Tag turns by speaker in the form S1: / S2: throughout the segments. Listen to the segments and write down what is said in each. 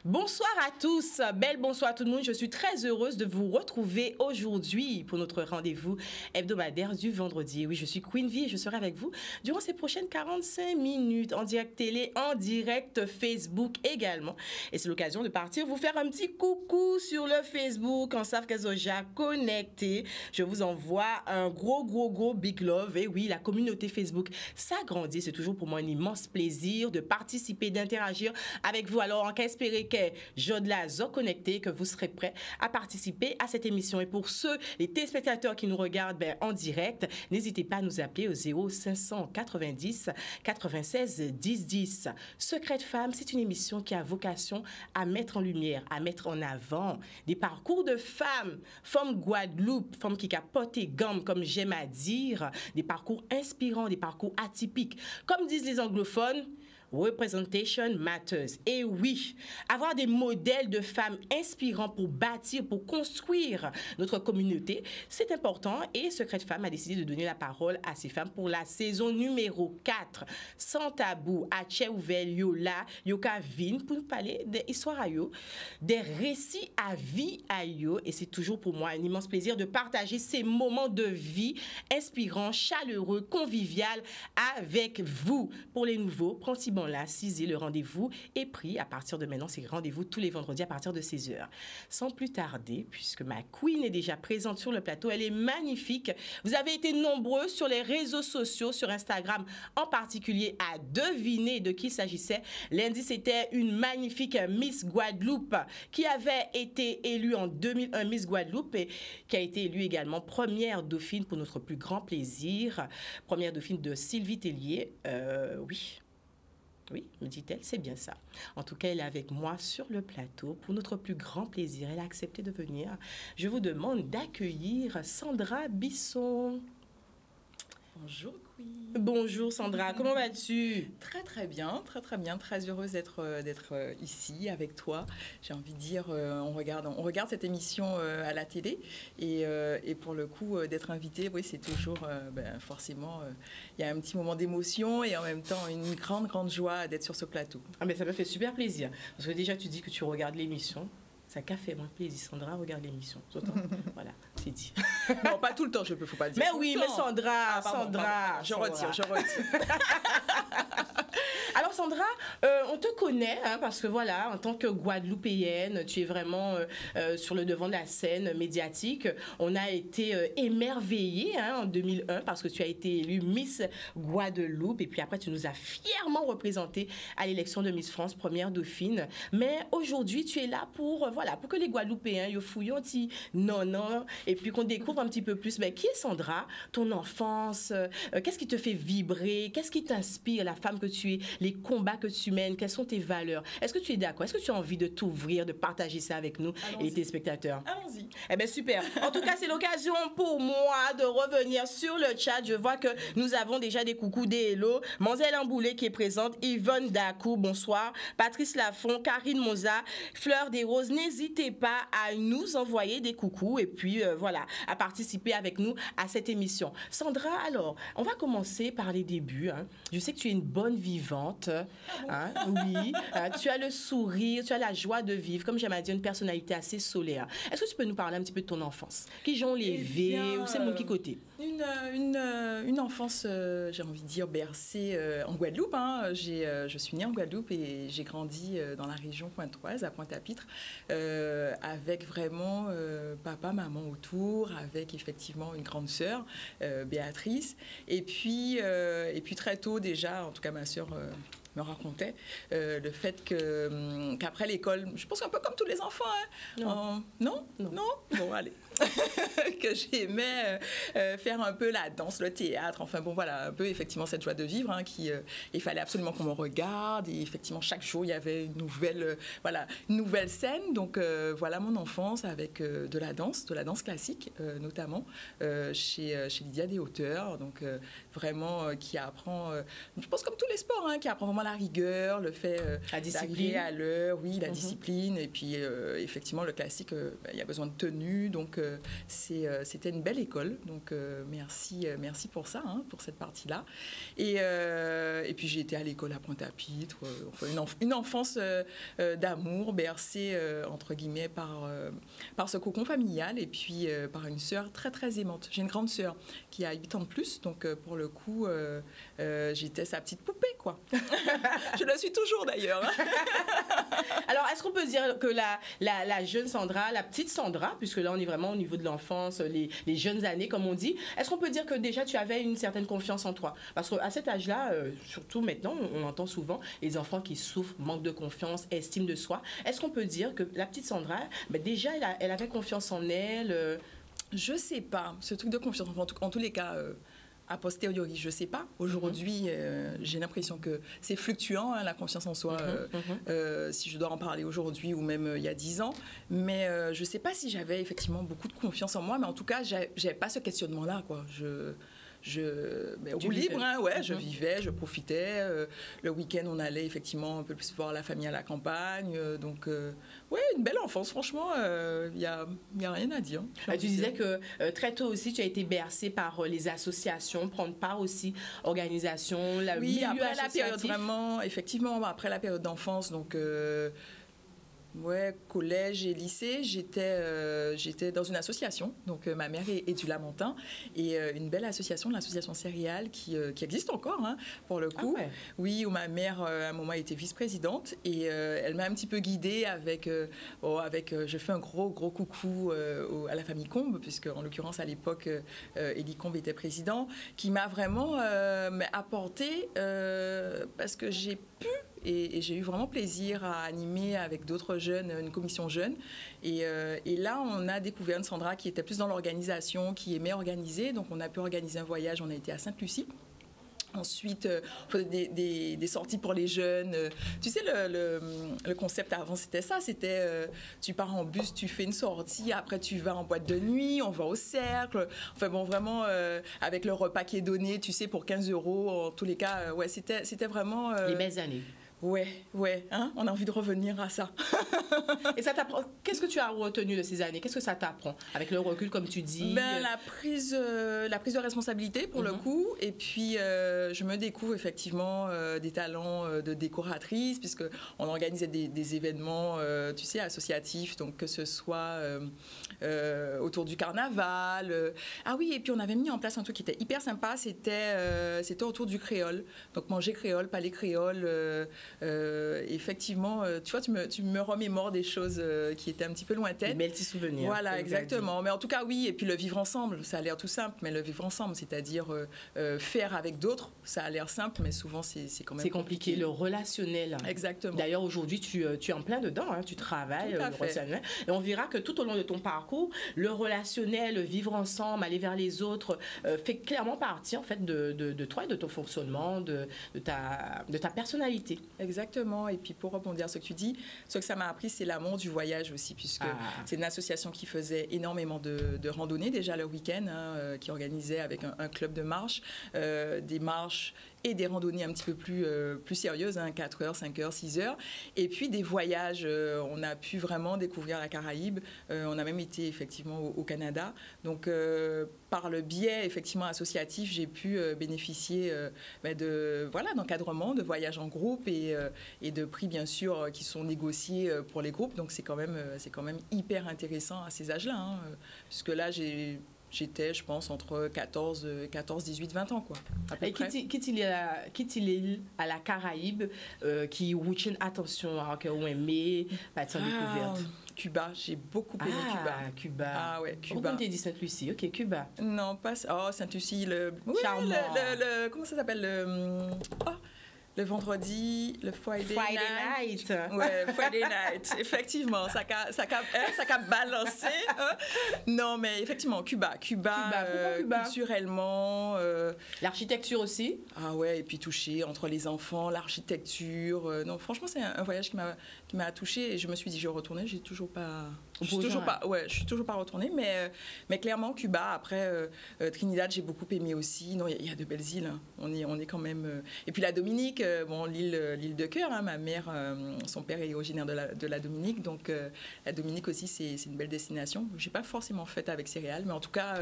S1: Bonsoir à tous, belle bonsoir à tout le monde. Je suis très heureuse de vous retrouver aujourd'hui pour notre rendez-vous hebdomadaire du vendredi. Oui, je suis Queen V et je serai avec vous durant ces prochaines 45 minutes en direct télé, en direct Facebook également. Et c'est l'occasion de partir vous faire un petit coucou sur le Facebook en savent qu'elles sont déjà connectées. Je vous envoie un gros big love. Et oui, la communauté Facebook s'agrandit. C'est toujours pour moi un immense plaisir de participer, d'interagir avec vous. Alors, en cas espéré que je de la zo connecté, que vous serez prêts à participer à cette émission. Et pour ceux, les téléspectateurs qui nous regardent en direct, n'hésitez pas à nous appeler au 0590 96 10 10. Secret de Femme, c'est une émission qui a vocation à mettre en lumière, à mettre en avant des parcours de femmes Guadeloupe, femmes qui capotent et gammes, comme j'aime à dire, des parcours inspirants, des parcours atypiques. Comme disent les anglophones, Representation matters. Et oui, avoir des modèles de femmes inspirants pour bâtir, pour construire notre communauté, c'est important. Et Secret Femme a décidé de donner la parole à ces femmes pour la saison numéro 4. Sans tabou, à Tchéouvel, Yola, Yoka Vin, pour nous parler des histoires à yo, des récits à vie à yo. Et c'est toujours pour moi un immense plaisir de partager ces moments de vie inspirants, chaleureux, convivial avec vous. Pour les nouveaux, principalement là, 6 le rendez-vous est pris. À partir de maintenant, c'est rendez-vous tous les vendredis à partir de 16h. Sans plus tarder, puisque ma queen est déjà présente sur le plateau, elle est magnifique. Vous avez été nombreux sur les réseaux sociaux, sur Instagram en particulier, à deviner de qui il s'agissait. Lundi, c'était une magnifique Miss Guadeloupe qui avait été élue en 2001 Miss Guadeloupe et qui a été élue également première dauphine pour notre plus grand plaisir. Première dauphine de Sylvie Tellier. Oui, me dit-elle, c'est bien ça. En tout cas, elle est avec moi sur le plateau pour notre plus grand plaisir. Elle a accepté de venir. Je vous demande d'accueillir Sandra Bisson.
S2: Bonjour Queen.
S1: Bonjour Sandra, comment vas-tu?
S2: Très bien, très heureuse d'être ici avec toi. J'ai envie de dire, on regarde cette émission à la télé et pour le coup d'être invitée, oui, c'est toujours forcément, il y a un petit moment d'émotion et en même temps une grande joie d'être sur ce plateau.
S1: Ah mais ça me fait super plaisir parce que déjà tu dis que tu regardes l'émission. Ça qu'a fait moins plaisir. Sandra, regarde l'émission. Voilà, c'est dit.
S2: Non, pas tout le temps, faut pas dire.
S1: Mais oui, mais Sandra,
S2: Sandra. Je retire.
S1: Alors Sandra, on te connaît parce que voilà, en tant que Guadeloupéenne, tu es vraiment sur le devant de la scène médiatique. On a été émerveillés en 2001 parce que tu as été élue Miss Guadeloupe et puis après tu nous as fièrement représenté à l'élection de Miss France, première dauphine. Mais aujourd'hui, tu es là pour que les Guadeloupéens yo fouillent non et puis qu'on découvre un petit peu plus. Mais qui est Sandra? Ton enfance, qu'est-ce qui te fait vibrer? Qu'est-ce qui t'inspire, la femme que tu es? Les combats que tu mènes, quelles sont tes valeurs? Est-ce que tu es d'accord? Est-ce que tu as envie de t'ouvrir, de partager ça avec nous et les téléspectateurs?
S2: Allons-y.
S1: Eh bien, super. En tout cas, c'est l'occasion pour moi de revenir sur le chat. Je vois que nous avons déjà des coucous, des hello. Manzelle Amboulé qui est présente, Yvonne Dacou, bonsoir. Patrice Lafont, Karine Moza, Fleur des Roses. N'hésitez pas à nous envoyer des coucous et puis à participer avec nous à cette émission. Sandra, alors, on va commencer par les débuts. Je sais que tu es une bonne vivante. Oui, tu as le sourire, tu as la joie de vivre. Comme j'aime à dire, une personnalité assez solaire. Est-ce que tu peux nous parler un petit peu de ton enfance? Qui j'ont levé ou c'est mon qui côté?
S2: Une enfance, j'ai envie de dire, bercée en Guadeloupe. Je suis née en Guadeloupe et j'ai grandi dans la région pointoise, à Pointe-à-Pitre, avec vraiment papa, maman autour, avec effectivement une grande sœur, Béatrice. Et puis très tôt déjà, en tout cas ma sœur me racontait le fait qu'après l'école, je pense un peu comme tous les enfants, non. Bon, allez, que j'aimais faire un peu la danse, le théâtre, enfin bon voilà, un peu effectivement cette joie de vivre, il fallait absolument qu'on me regarde et effectivement chaque jour il y avait une nouvelle scène, donc voilà mon enfance avec de la danse classique notamment chez Lydia Deshauteurs, donc vraiment qui apprend, je pense comme tous les sports, qui apprend vraiment la rigueur, le fait d'arriver à l'heure, oui, la discipline, et puis effectivement le classique, il y a besoin de tenue, donc c'était une belle école. Donc, merci pour ça, hein, pour cette partie-là. Et puis, j'ai été à l'école à Pointe-à-Pitre. Enfin, une enfance d'amour bercée, entre guillemets, par ce cocon familial et puis par une sœur très, très aimante. J'ai une grande sœur qui a 8 ans de plus. Donc, pour le coup, j'étais sa petite poupée, quoi. Je le suis toujours, d'ailleurs.
S1: Alors, est-ce qu'on peut dire que la jeune Sandra, la petite Sandra, puisque là, on est vraiment au niveau de l'enfance, les jeunes années, comme on dit, est-ce qu'on peut dire que déjà, tu avais une certaine confiance en toi? Parce qu'à cet âge-là, surtout maintenant, on entend souvent les enfants qui souffrent, manque de confiance, estime de soi. Est-ce qu'on peut dire que la petite Sandra, déjà, elle avait confiance en elle?
S2: Je sais pas. Ce truc de confiance, en tous les cas... a posteriori, je ne sais pas. Aujourd'hui, j'ai l'impression que c'est fluctuant, hein, la confiance en soi, si je dois en parler aujourd'hui ou même il y a 10 ans. Mais je ne sais pas si j'avais effectivement beaucoup de confiance en moi, mais en tout cas, je n'avais pas ce questionnement-là, quoi. Roue libre, hein, ouais, je vivais, je profitais. Le week-end, on allait effectivement un peu plus voir la famille à la campagne. Donc, ouais, une belle enfance, franchement, il y a rien à dire.
S1: Tu disais que très tôt aussi, tu as été bercée par les associations, prendre part aussi, organisation, la
S2: oui,
S1: milieu
S2: après
S1: associatif.
S2: la période vraiment, effectivement, après la période d'enfance, donc... ouais, collège et lycée, j'étais dans une association. Donc, ma mère est du Lamentin et une belle association, l'association Céréales, qui existe encore, hein, pour le coup. Ah ouais. Oui, où ma mère, à un moment, était vice-présidente et elle m'a un petit peu guidée avec je fais un gros coucou à la famille Combe, puisque, en l'occurrence, à l'époque, Élie Combe était président, qui m'a vraiment apporté, parce que j'ai pu et j'ai eu vraiment plaisir à animer avec d'autres jeunes, une commission jeune. Et là, on a découvert une Sandra qui était plus dans l'organisation, qui aimait organiser. Donc, on a pu organiser un voyage. On a été à Sainte-Lucie. Ensuite, on faisait des sorties pour les jeunes. Tu sais, le concept avant, c'était ça. C'était, tu pars en bus, tu fais une sortie, après tu vas en boîte de nuit, on va au cercle. Enfin bon, vraiment, avec le repas qui est donné, tu sais, pour 15 €. En tous les cas, ouais, c'était vraiment...
S1: les belles années.
S2: Ouais, hein, on a envie de revenir à ça.
S1: Et ça t'apprend. Qu'est-ce que tu as retenu de ces années? Qu'est-ce que ça t'apprend avec le recul, comme tu dis?
S2: La prise de responsabilité pour le coup. Et puis, je me découvre effectivement des talents de décoratrice, puisque on organisait des événements, tu sais, associatifs, donc que ce soit autour du carnaval. Ah oui, et puis on avait mis en place un truc qui était hyper sympa. C'était autour du créole. Donc manger créole, palais créole. Effectivement, tu vois, tu me remémores des choses qui étaient un petit peu lointaines.
S1: Des belles petits souvenirs.
S2: Voilà, exactement. Mais en tout cas, oui, et puis le vivre ensemble, ça a l'air tout simple, mais le vivre ensemble, c'est-à-dire faire avec d'autres, ça a l'air simple, mais souvent, c'est quand même
S1: c'est compliqué. Le relationnel.
S2: Exactement.
S1: D'ailleurs, aujourd'hui, tu es en plein dedans, hein, tu travailles le relationnel. Et on verra que tout au long de ton parcours, le relationnel, le vivre ensemble, aller vers les autres, fait clairement partie, en fait, de toi et de ton fonctionnement, de ta personnalité.
S2: Exactement. Et puis pour rebondir sur ce que tu dis, ce que ça m'a appris, c'est l'amour du voyage aussi, puisque c'est une association qui faisait énormément de randonnées déjà le week-end, hein, qui organisait avec un club de marche, des marches et des randonnées un petit peu plus sérieuses, hein, 4 heures, 5 heures, 6 heures. Et puis des voyages, on a pu vraiment découvrir la Caraïbe. On a même été effectivement au Canada. Donc par le biais effectivement associatif, j'ai pu bénéficier d'encadrement, de voyages en groupe et de prix bien sûr qui sont négociés pour les groupes. Donc c'est quand même hyper intéressant à ces âges-là, hein, puisque là j'étais, je pense, entre 14, 18, 20 ans, quoi.
S1: Et quitte-il à la Caraïbe, qui routine attention à que vous aimez, pas de découverte.
S2: Cuba, j'ai beaucoup aimé
S1: Cuba.
S2: Ah ouais, Cuba.
S1: Pourquoi on t'a dit Sainte-Lucie? Ok, Cuba.
S2: Non, pas ça. Oh, Sainte-Lucie,
S1: charmant.
S2: Comment ça s'appelle? Le vendredi, le Friday night. Ouais, Friday night. Effectivement, ça a balancé. Hein? Non, mais effectivement, Cuba.
S1: Pourquoi Cuba?
S2: Culturellement.
S1: L'architecture aussi.
S2: Ah ouais, et puis toucher entre les enfants, l'architecture. Non, franchement, c'est un voyage qui m'a touchée et je me suis dit, je vais retourner. Je suis toujours pas retournée, mais clairement, Cuba. Après, Trinidad, j'ai beaucoup aimé aussi. Non, il y a de belles îles. Hein. On est quand même. Et puis la Dominique. bon, l'île de Cœur, hein, ma mère, son père est originaire de la Dominique, donc la Dominique aussi, c'est une belle destination. Je n'ai pas forcément fait avec céréales, mais en tout cas,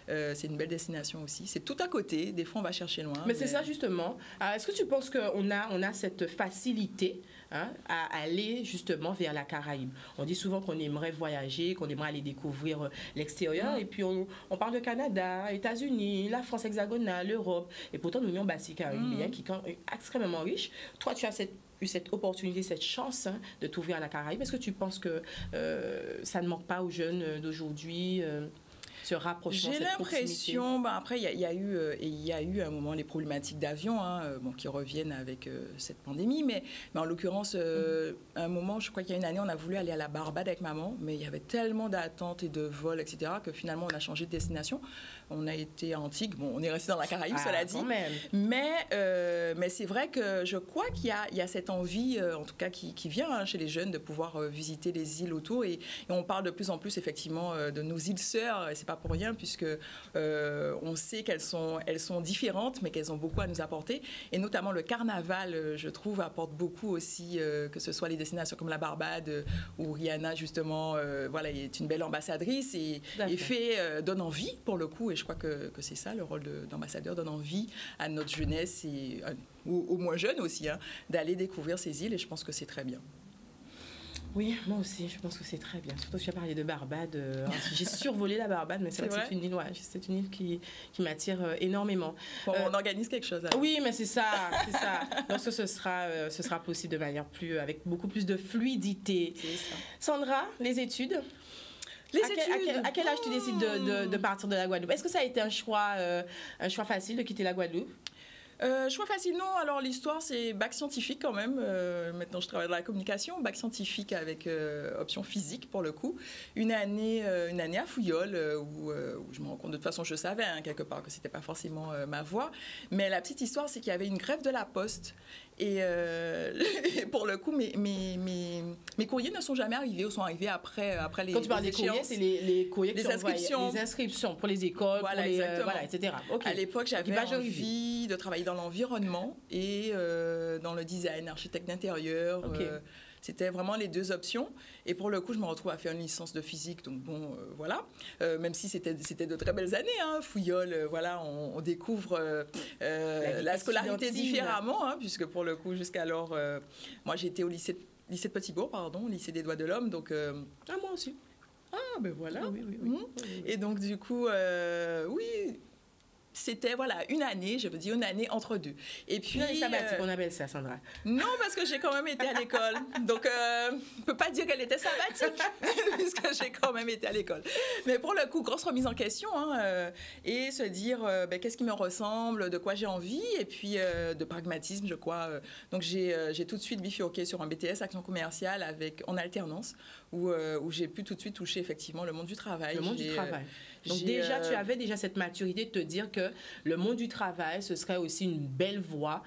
S2: c'est une belle destination aussi. C'est tout à côté, des fois on va chercher loin.
S1: Mais c'est ça justement. Alors, est-ce que tu penses qu'on a cette facilité, hein, à aller justement vers la Caraïbe? On dit souvent qu'on aimerait voyager, qu'on aimerait aller découvrir l'extérieur, et puis on parle de Canada, États-Unis, la France hexagonale, l'Europe, et pourtant l'Union basse caribéenne qui est extrêmement riche. Toi, tu as eu cette opportunité, cette chance, hein, de t'ouvrir à la Caraïbe. Est-ce que tu penses que ça ne manque pas aux jeunes d'aujourd'hui, ce rapprochement,
S2: J'ai
S1: cette proximité?
S2: l'impression, après il y a eu à un moment les problématiques d'avion, hein, qui reviennent avec cette pandémie, mais en l'occurrence, à un moment, je crois qu'il y a une année, on a voulu aller à la Barbade avec maman, mais il y avait tellement d'attentes et de vols, etc., que finalement on a changé de destination. On a été à Antigua, bon, on est resté dans la Caraïbe, cela dit, mais c'est vrai que je crois qu'il y a cette envie, en tout cas qui vient, hein, chez les jeunes, de pouvoir visiter les îles autour, et on parle de plus en plus effectivement de nos îles sœurs, et c'est pas pour rien, puisque on sait qu'elles sont différentes, mais qu'elles ont beaucoup à nous apporter, et notamment le carnaval, je trouve, apporte beaucoup aussi, que ce soit les destinations comme la Barbade, où Rihanna justement, voilà, est une belle ambassadrice et donne envie pour le coup, et je crois que c'est ça le rôle d'ambassadeur, donne envie à notre jeunesse et aux moins jeunes aussi, hein, d'aller découvrir ces îles, et je pense que c'est très bien.
S1: Oui, moi aussi, je pense que c'est très bien. Surtout que tu as parlé de Barbade. J'ai survolé la Barbade, mais c'est vrai que c'est une île, c'est une île qui m'attire énormément.
S2: Bon, on organise quelque chose. Alors.
S1: Oui, mais c'est ça. Lorsque ce sera possible de manière avec beaucoup plus de fluidité. Sandra, les études? À quel âge tu décides de partir de la Guadeloupe? Est-ce que ça a été un choix facile de quitter la Guadeloupe?
S2: Choix facile, non. Alors l'histoire, c'est bac scientifique quand même. Maintenant, je travaille dans la communication, bac scientifique avec option physique pour le coup. Une année à Fouillol où je me rends compte, de toute façon, je savais, hein, quelque part, que c'était pas forcément ma voie. Mais la petite histoire, c'est qu'il y avait une grève de la Poste. Et pour le coup, mes courriers ne sont jamais arrivés ou sont arrivés après les.
S1: Quand tu parles des courriers, c'est les courriers
S2: les inscriptions.
S1: Les inscriptions pour les écoles,
S2: voilà,
S1: etc.
S2: Okay. À l'époque, j'avais envie de travailler dans l'environnement et dans le design, architecte d'intérieur.
S1: Okay.
S2: C'était vraiment les deux options. Et pour le coup, je me retrouve à faire une licence de physique. Donc bon, voilà. Même si c'était de très belles années. Hein. Fouillol, voilà, on découvre la scolarité différemment. Hein, puisque pour le coup, jusqu'alors, moi, j'étais au lycée de Petit-Bourg, lycée des Doigts de l'Homme. Donc,
S1: moi aussi.
S2: Ah, ben voilà.
S1: Oui.
S2: Et donc, du coup, oui... C'était, une année, je veux dire, une année entre deux. Et puis,
S1: une année sabbatique, on appelle ça, Sandra.
S2: Non, parce que j'ai quand même été à l'école. Donc, on ne peut pas dire qu'elle était sabbatique, puisque j'ai quand même été à l'école. Mais pour le coup, grosse remise en question, hein, et se dire, qu'est-ce qui me ressemble, de quoi j'ai envie, et puis de pragmatisme, je crois. Donc, j'ai tout de suite bifurqué sur un BTS Action commerciale en alternance, où j'ai pu tout de suite toucher effectivement le monde du travail.
S1: Le monde du travail. Donc déjà, tu avais déjà cette maturité de te dire que le monde du travail, ce serait aussi une belle voie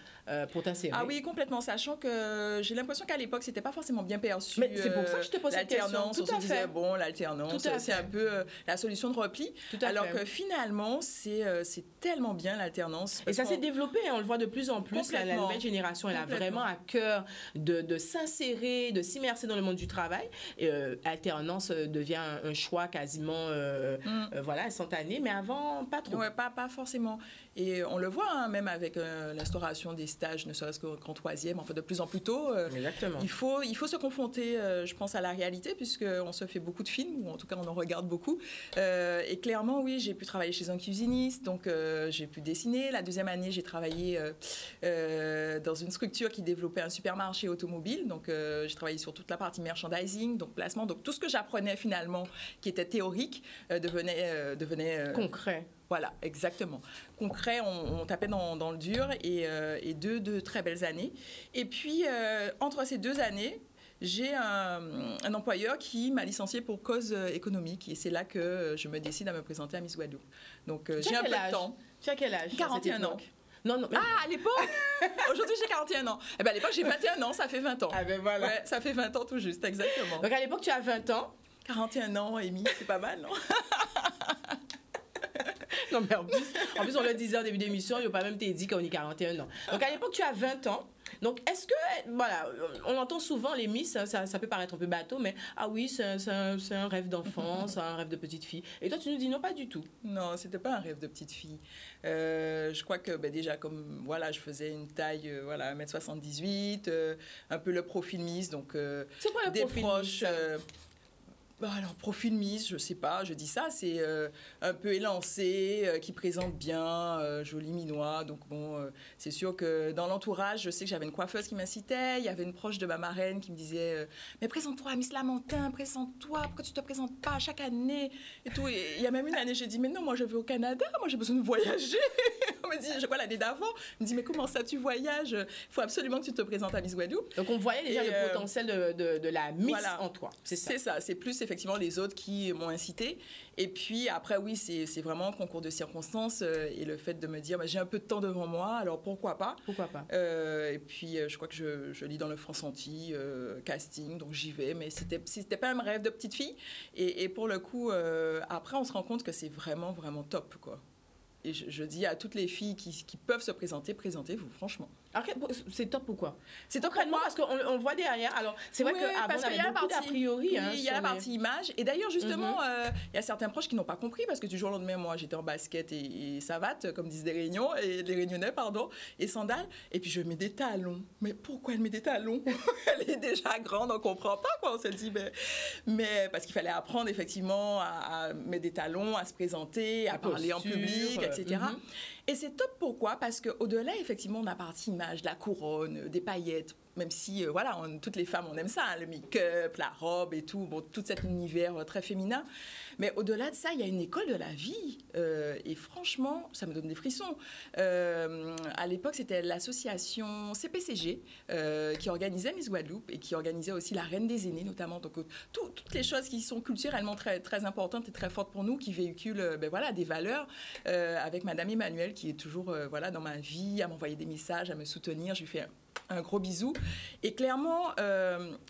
S1: pour t'insérer.
S2: Ah oui, complètement, sachant que j'ai l'impression qu'à l'époque, c'était pas forcément bien perçu.
S1: Mais c'est pour ça que je te pose cette question.
S2: L'alternance, on se disait, bon, l'alternance, c'est un peu la solution de repli. Alors que finalement, c'est tellement bien l'alternance.
S1: Et ça s'est développé, on le voit de plus en plus. La nouvelle génération, elle a vraiment à cœur de s'insérer, de s'immerser dans le monde du travail. Et alternance devient un choix quasiment instantané, mais avant, pas trop.
S2: Ouais, pas forcément. Et on le voit, hein, même avec l'instauration des stages, ne serait-ce qu'en troisième, de plus en plus tôt.
S1: Exactement.
S2: Il faut se confronter, je pense, à la réalité, puisqu'on se fait beaucoup de films, ou en tout cas, on en regarde beaucoup. Et clairement, oui, j'ai pu travailler chez un cuisiniste, donc j'ai pu dessiner. La deuxième année, j'ai travaillé dans une structure qui développait un supermarché automobile. Donc, j'ai travaillé sur toute la partie merchandising, donc placement. Donc, tout ce que j'apprenais finalement, qui était théorique, devenait
S1: concret.
S2: Voilà, exactement. Concret, on tapait dans le dur et deux très belles années. Et puis, entre ces 2 années, j'ai un employeur qui m'a licenciée pour cause économique. Et c'est là que je me décide à me présenter à Miss Guadeloupe. Donc, j'ai un peu de temps.
S1: Tu as quel âge?
S2: 41 ans.
S1: Non.
S2: Ah, à l'époque Aujourd'hui, j'ai 41 ans. Eh bien, à l'époque, j'ai 21 ans, ça fait 20 ans.
S1: Ah ben voilà.
S2: Ouais, ça fait 20 ans tout juste, exactement.
S1: Donc, à l'époque, tu as 20 ans.
S2: 41 ans, Amy, c'est pas mal, non?
S1: Non, mais en plus, on le disait au début d'émission, il n'y a pas même dit qu'on est 41 ans. Donc, à l'époque, tu as 20 ans. Donc, est-ce que, voilà, on entend souvent les Miss, ça peut paraître un peu bateau, mais ah oui, c'est un rêve d'enfant, c'est un rêve de petite fille. Et toi, tu nous dis non, pas du tout.
S2: Non, c'était pas un rêve de petite fille. Je crois que déjà, comme voilà, je faisais une taille 1m78, un peu le profil Miss, donc
S1: c'est quoi le
S2: des
S1: profil
S2: proches.
S1: Miss
S2: Alors, profil Miss, je sais pas, je dis ça, c'est un peu élancé, qui présente bien, joli minois. Donc bon, c'est sûr que dans l'entourage, je sais que j'avais une coiffeuse qui m'incitait, il y avait une proche de ma marraine qui me disait mais présente-toi à Miss Lamentin, présente-toi, pourquoi tu te présentes pas chaque année et tout. Et il y a même une année, j'ai dit mais non, moi je vais au Canada, moi j'ai besoin de voyager. On me dit, je crois l'année d'avant, on me dit mais comment ça tu voyages? Il faut absolument que tu te présentes à Miss Guadeloupe.
S1: Donc on voyait déjà le potentiel de la Miss en toi, c'est ça.
S2: C'est ça, c'est plus effectivement les autres qui m'ont incité. Et puis après, oui, c'est vraiment un concours de circonstances et le fait de me dire, bah, j'ai un peu de temps devant moi, alors pourquoi pas?
S1: Pourquoi pas?
S2: Et puis, je crois que je lis dans le France-Anti, casting, donc j'y vais. Mais c'était pas un rêve de petite fille. Et pour le coup, après, on se rend compte que c'est vraiment, vraiment top, quoi. Et je dis à toutes les filles qui peuvent se présenter, présentez-vous, franchement.
S1: Alors, c'est top pourquoi?
S2: C'est top
S1: pour moi parce qu'on le voit derrière. Alors, c'est vrai qu'avant, on avait beaucoup d'a priori.
S2: Oui, il y a la partie image. Et d'ailleurs, justement, il y a certains proches qui n'ont pas compris parce que du jour au lendemain, moi, j'étais en basket et savate, comme disent les Réunionnais, et sandales. Et puis, je mets des talons. Mais pourquoi elle met des talons? Elle est déjà grande, on ne comprend pas, quoi. On se dit, mais parce qu'il fallait apprendre, effectivement, à mettre des talons, à se présenter, à parler en public, etc. Et c'est top, pourquoi? Parce qu'au-delà, effectivement, de la partie image, la couronne, des paillettes, même si, voilà, toutes les femmes, on aime ça, hein, le make-up, la robe et tout, bon, tout cet univers très féminin. Mais au-delà de ça, il y a une école de la vie. Et franchement, ça me donne des frissons. À l'époque, c'était l'association CPCG qui organisait Miss Guadeloupe et qui organisait aussi la Reine des Aînés, notamment. Donc, toutes les choses qui sont culturellement très, très importantes et très fortes pour nous, qui véhiculent voilà, des valeurs, avec Madame Emmanuelle, qui est toujours voilà, dans ma vie, à m'envoyer des messages, à me soutenir. Je lui fais un gros bisou. Et clairement,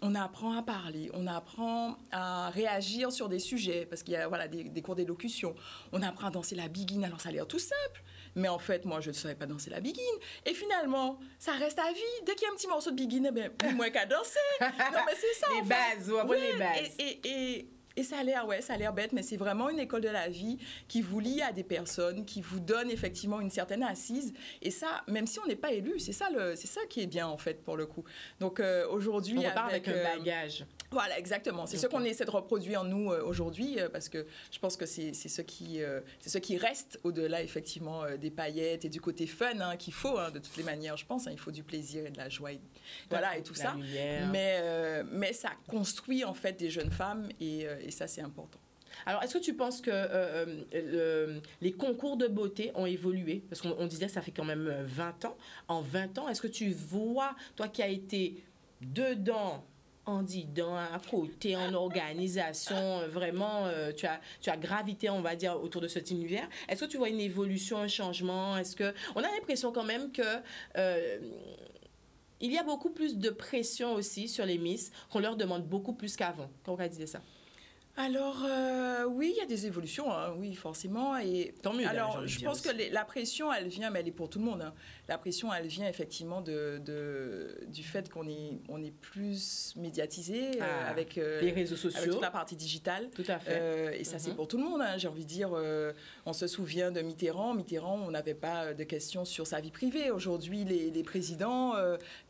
S2: on apprend à parler, on apprend à réagir sur des sujets, parce qu'il y a voilà, des cours d'élocution. On apprend à danser la biguine, alors ça a l'air tout simple. Mais en fait, moi, je ne savais pas danser la biguine. Et finalement, ça reste à vie. Dès qu'il y a un petit morceau de biguine, plus moins qu'à danser. Non, mais c'est ça.
S1: Les bases, on apprend les bases.
S2: Et ça a l'air bête, mais c'est vraiment une école de la vie qui vous lie à des personnes, qui vous donne effectivement une certaine assise. Et ça, même si on n'est pas élu, c'est ça qui est bien en fait pour le coup. Donc aujourd'hui,
S1: on repart avec un bagage.
S2: Voilà, exactement. C'est ce qu'on essaie de reproduire en nous aujourd'hui, parce que je pense que c'est ce qui reste au-delà effectivement des paillettes et du côté fun qu'il faut de toutes les manières. Je pense il faut du plaisir et de la joie, et tout ça. Mais ça construit en fait des jeunes femmes et ça c'est important.
S1: Alors, est-ce que tu penses que les concours de beauté ont évolué? Parce qu'on disait que ça fait quand même 20 ans. En 20 ans, est-ce que tu vois, toi qui as été dedans, en dedans, à côté, en organisation, vraiment, tu as gravité, on va dire, autour de cet univers. Est-ce que tu vois une évolution, un changement? Est-ce que on a l'impression quand même que il y a beaucoup plus de pression aussi sur les Miss, qu'on leur demande beaucoup plus qu'avant? Quand on disait ça?
S2: Alors, oui, il y a des évolutions, oui, forcément. Et
S1: tant mieux.
S2: Alors, je pense que la pression, elle vient, mais elle est pour tout le monde. La pression, elle vient effectivement du fait qu'on est plus médiatisé avec
S1: les réseaux sociaux,
S2: avec toute la partie digitale.
S1: Tout à fait.
S2: Et ça, c'est pour tout le monde. J'ai envie de dire, on se souvient de Mitterrand. Mitterrand, on n'avait pas de questions sur sa vie privée. Aujourd'hui, les présidents,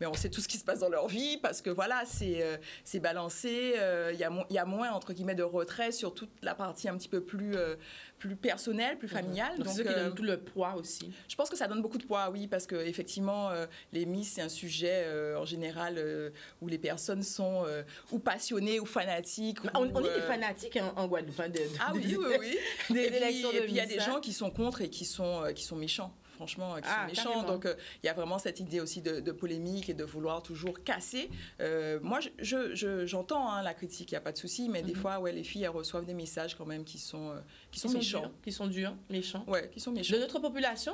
S2: mais on sait tout ce qui se passe dans leur vie parce que voilà, c'est balancé. Il y a moins entre guillemets de retrait sur toute la partie un petit peu plus personnelle, plus familiale.
S1: Donc c'est ce qui donne tout le poids aussi.
S2: Je pense que ça donne beaucoup de poids, oui, parce que effectivement, les Miss, c'est un sujet en général où les personnes sont ou passionnées ou fanatiques.
S1: On est des fanatiques en Guadeloupe.
S2: Oui. Et puis il y a des gens qui sont contre et qui sont méchants. Franchement, qui sont méchants. Carrément. Donc, il y a vraiment cette idée aussi de polémique et de vouloir toujours casser. Moi, j'entends la critique, il n'y a pas de souci, mais des fois, les filles, elles reçoivent des messages quand même qui sont méchants.
S1: Qui sont durs, méchants.
S2: Ouais, qui sont méchants.
S1: De notre population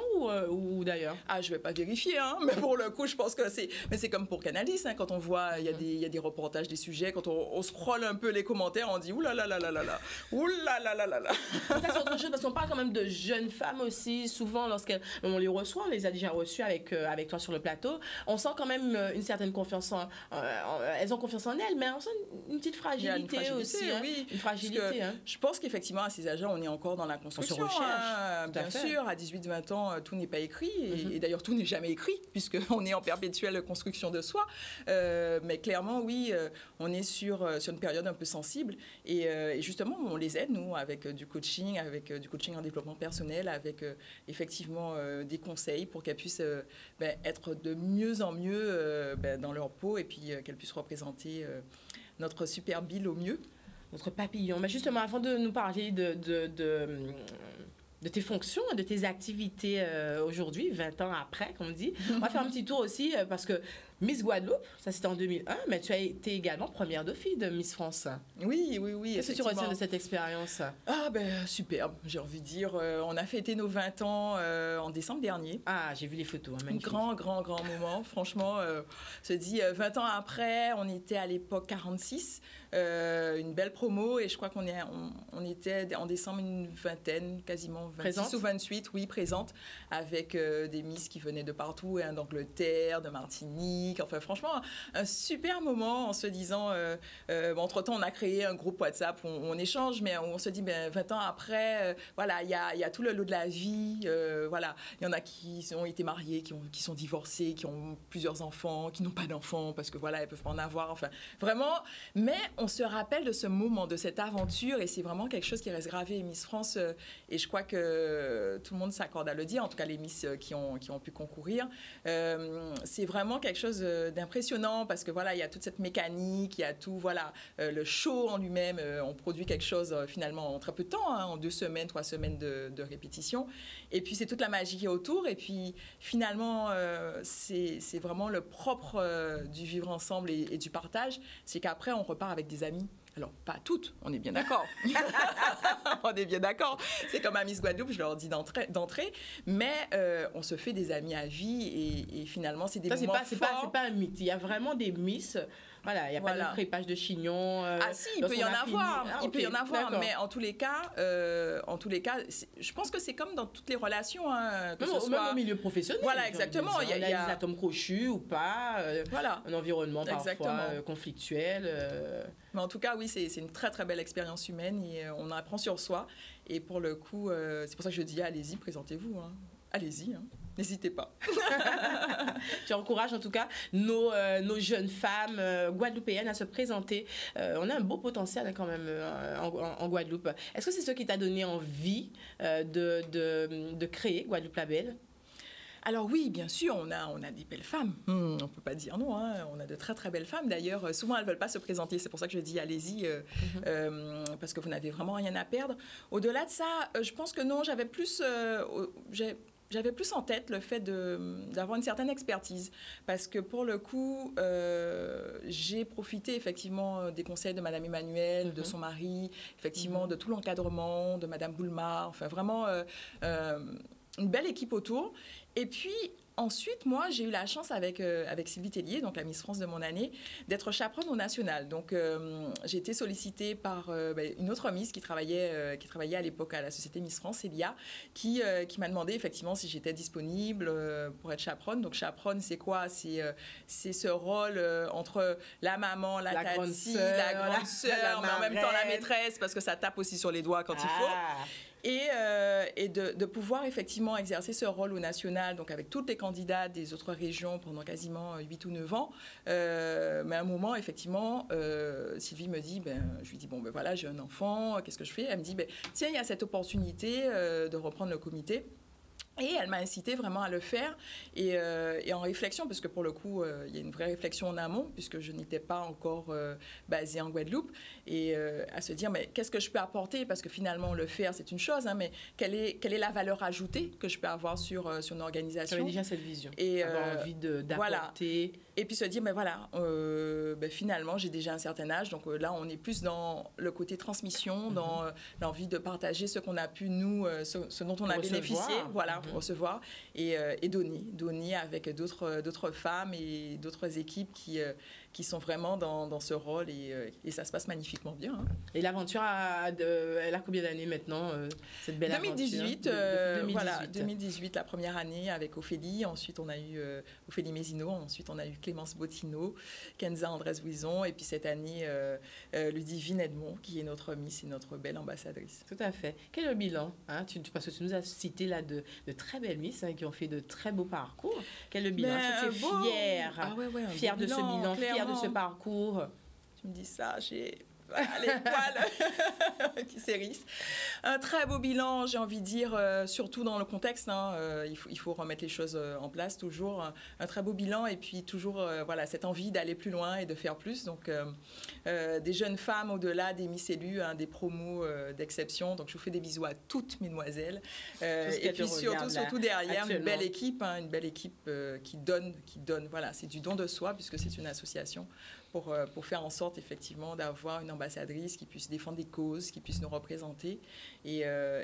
S1: ou d'ailleurs?
S2: Ah, je ne vais pas vérifier, mais pour le coup, je pense que c'est comme pour Canalis, quand on voit, il y a des reportages, des sujets, quand on scrolle un peu les commentaires, on dit oulala, oulala.
S1: Ça, c'est autre chose, parce qu'on parle quand même de jeunes femmes aussi, souvent lorsqu'elles... les reçoit, on les a déjà reçus avec toi sur le plateau. On sent quand même une certaine confiance elles ont confiance en elles, mais on sent une petite fragilité aussi.
S2: Oui.
S1: Une fragilité.
S2: Je pense qu'effectivement, à ces âges-là, on est encore dans la construction.
S1: On se recherche.
S2: Bien sûr, à 18-20 ans, tout n'est pas écrit. Et d'ailleurs, tout n'est jamais écrit, puisqu'on est en perpétuelle construction de soi. Mais clairement, oui, on est sur une période un peu sensible. Et justement, on les aide, nous, avec du coaching en développement personnel, avec effectivement des conseils pour qu'elles puissent être de mieux en mieux dans leur peau et puis qu'elles puissent représenter notre super Bill au mieux.
S1: Notre papillon. Mais justement, avant de nous parler de tes fonctions, de tes activités aujourd'hui, 20 ans après, comme on dit, on va faire un petit tour aussi parce que Miss Guadeloupe, ça c'était en 2001, mais tu as été également première de fille de Miss France.
S2: Oui.
S1: Qu'est-ce que tu retiens de cette expérience?
S2: Ah superbe, j'ai envie de dire. On a fêté nos 20 ans en décembre dernier.
S1: Ah, j'ai vu les photos, hein, magnifique.
S2: Grand moment. Franchement, se dit 20 ans après, on était à l'époque 46, une belle promo et je crois qu'on était en décembre une vingtaine, quasiment 26 présente. Ou 28, oui, présente, avec des Miss qui venaient de partout, d'Angleterre, de Martinique. Enfin, franchement, un super moment en se disant, entre-temps, on a créé un groupe WhatsApp où on échange, mais on se dit, 20 ans après, voilà, il y a tout le lot de la vie, voilà. Il y en a qui ont été mariés, qui sont divorcés, qui ont plusieurs enfants, qui n'ont pas d'enfants, parce que voilà, elles peuvent pas en avoir, enfin, vraiment. Mais on se rappelle de ce moment, de cette aventure, et c'est vraiment quelque chose qui reste gravé. Miss France, et je crois que tout le monde s'accorde à le dire, en tout cas les Miss qui ont pu concourir, c'est vraiment quelque chose d'impressionnant parce que voilà, il y a toute cette mécanique, il y a tout, voilà, le show en lui-même, on produit quelque chose finalement en très peu de temps, en 2 semaines, 3 semaines de répétition, et puis c'est toute la magie qui est autour, et puis finalement c'est vraiment le propre du vivre ensemble et du partage, c'est qu'après on repart avec des amis. Alors, pas toutes, on est bien d'accord. On est bien d'accord. C'est comme à Miss Guadeloupe, je leur dis d'entrée. Mais on se fait des amis à vie et finalement, c'est des moments forts.
S1: C'est pas un mythe. Il y a vraiment des Miss. Voilà, il n'y a pas de crépage de chignon.
S2: Ah si, il peut y en avoir. Il peut y en avoir, mais en tous les cas, je pense que c'est comme dans toutes les relations.
S1: Même au milieu professionnel.
S2: Voilà, exactement.
S1: Il y a des atomes crochus ou pas.
S2: Voilà.
S1: Un environnement parfois conflictuel.
S2: Mais en tout cas, oui, c'est une très, très belle expérience humaine et on apprend sur soi. Et pour le coup, c'est pour ça que je dis, allez-y, présentez-vous. Allez-y, n'hésitez pas.
S1: Tu encourages en tout cas nos jeunes femmes guadeloupéennes à se présenter. On a un beau potentiel quand même en Guadeloupe. Est-ce que c'est ce qui t'a donné envie de créer Guadeloupe la Belle?
S2: Alors oui, bien sûr, on a des belles femmes. On ne peut pas dire non. On a de très, très belles femmes. D'ailleurs, souvent, elles ne veulent pas se présenter. C'est pour ça que je dis allez-y, parce que vous n'avez vraiment rien à perdre. Au-delà de ça, je pense que non, j'avais plus en tête le fait d'avoir une certaine expertise. Parce que pour le coup, j'ai profité effectivement des conseils de Madame Emmanuelle, de son mari, effectivement de tout l'encadrement, de Madame Boulmar. Enfin, vraiment une belle équipe autour. Et puis, ensuite, moi, j'ai eu la chance avec Sylvie Tellier, donc la Miss France de mon année, d'être chaperonne au national. Donc, j'ai été sollicitée par une autre Miss qui travaillait à l'époque à la société Miss France, Elia, qui m'a demandé effectivement si j'étais disponible pour être chaperonne. Donc, chaperonne, c'est quoi? C'est ce rôle entre la maman, la tati, la grande sœur, mais en même temps la maîtresse, parce que ça tape aussi sur les doigts quand il faut. Et de pouvoir effectivement exercer ce rôle au national, donc avec toutes les candidates des autres régions pendant quasiment 8 ou 9 ans. Mais à un moment, effectivement, Sylvie me dit, je lui dis, voilà, j'ai un enfant, qu'est-ce que je fais? Elle me dit, tiens, il y a cette opportunité de reprendre le comité. Et elle m'a incité vraiment à le faire et en réflexion, parce que pour le coup, il y a une vraie réflexion en amont, puisque je n'étais pas encore basée en Guadeloupe, et à se dire, mais qu'est-ce que je peux apporter? Parce que finalement, le faire, c'est une chose, mais quelle est la valeur ajoutée que je peux avoir sur une organisation?
S1: Tu avais déjà cette vision, avoir envie d'apporter.
S2: Voilà. Et puis se dire, finalement, j'ai déjà un certain âge, donc là, on est plus dans le côté transmission, dans l'envie de partager ce qu'on a pu, nous, ce dont on a bénéficié, voilà, recevoir et donner avec d'autres femmes et d'autres équipes qui sont vraiment dans ce rôle et ça se passe magnifiquement bien. Hein.
S1: Et l'aventure, elle a combien d'années maintenant, cette belle
S2: 2018,
S1: aventure
S2: voilà, 2018, la première année avec Ophélie. Ensuite, on a eu Ophélie Mézineau. Ensuite, on a eu Clémence Bottineau, Kenza Andrés-Bouison. Et puis cette année, Ludivine Edmond, qui est notre Miss et notre belle ambassadrice.
S1: Tout à fait. Quel est le bilan, hein? Parce que tu nous as cité là de très belles Miss qui ont fait de très beaux parcours. Quel est le bilan? Est-ce que tu es fière, fière de ce bilan, fière de ce parcours?
S2: Tu me dis ça, j'ai les poils qui s'hérissent. Un très beau bilan, j'ai envie de dire, surtout dans le contexte. Hein, il faut remettre les choses en place, toujours. Un très beau bilan et puis toujours voilà, cette envie d'aller plus loin et de faire plus. Donc, des jeunes femmes au-delà des Miss élues, hein, des promos d'exception. Donc, je vous fais des bisous à toutes mesdemoiselles. Et puis surtout derrière, une belle équipe, hein, qui donne. Voilà, c'est du don de soi puisque c'est une association. Pour faire en sorte, effectivement, d'avoir une ambassadrice qui puisse défendre des causes, qui puisse nous représenter, et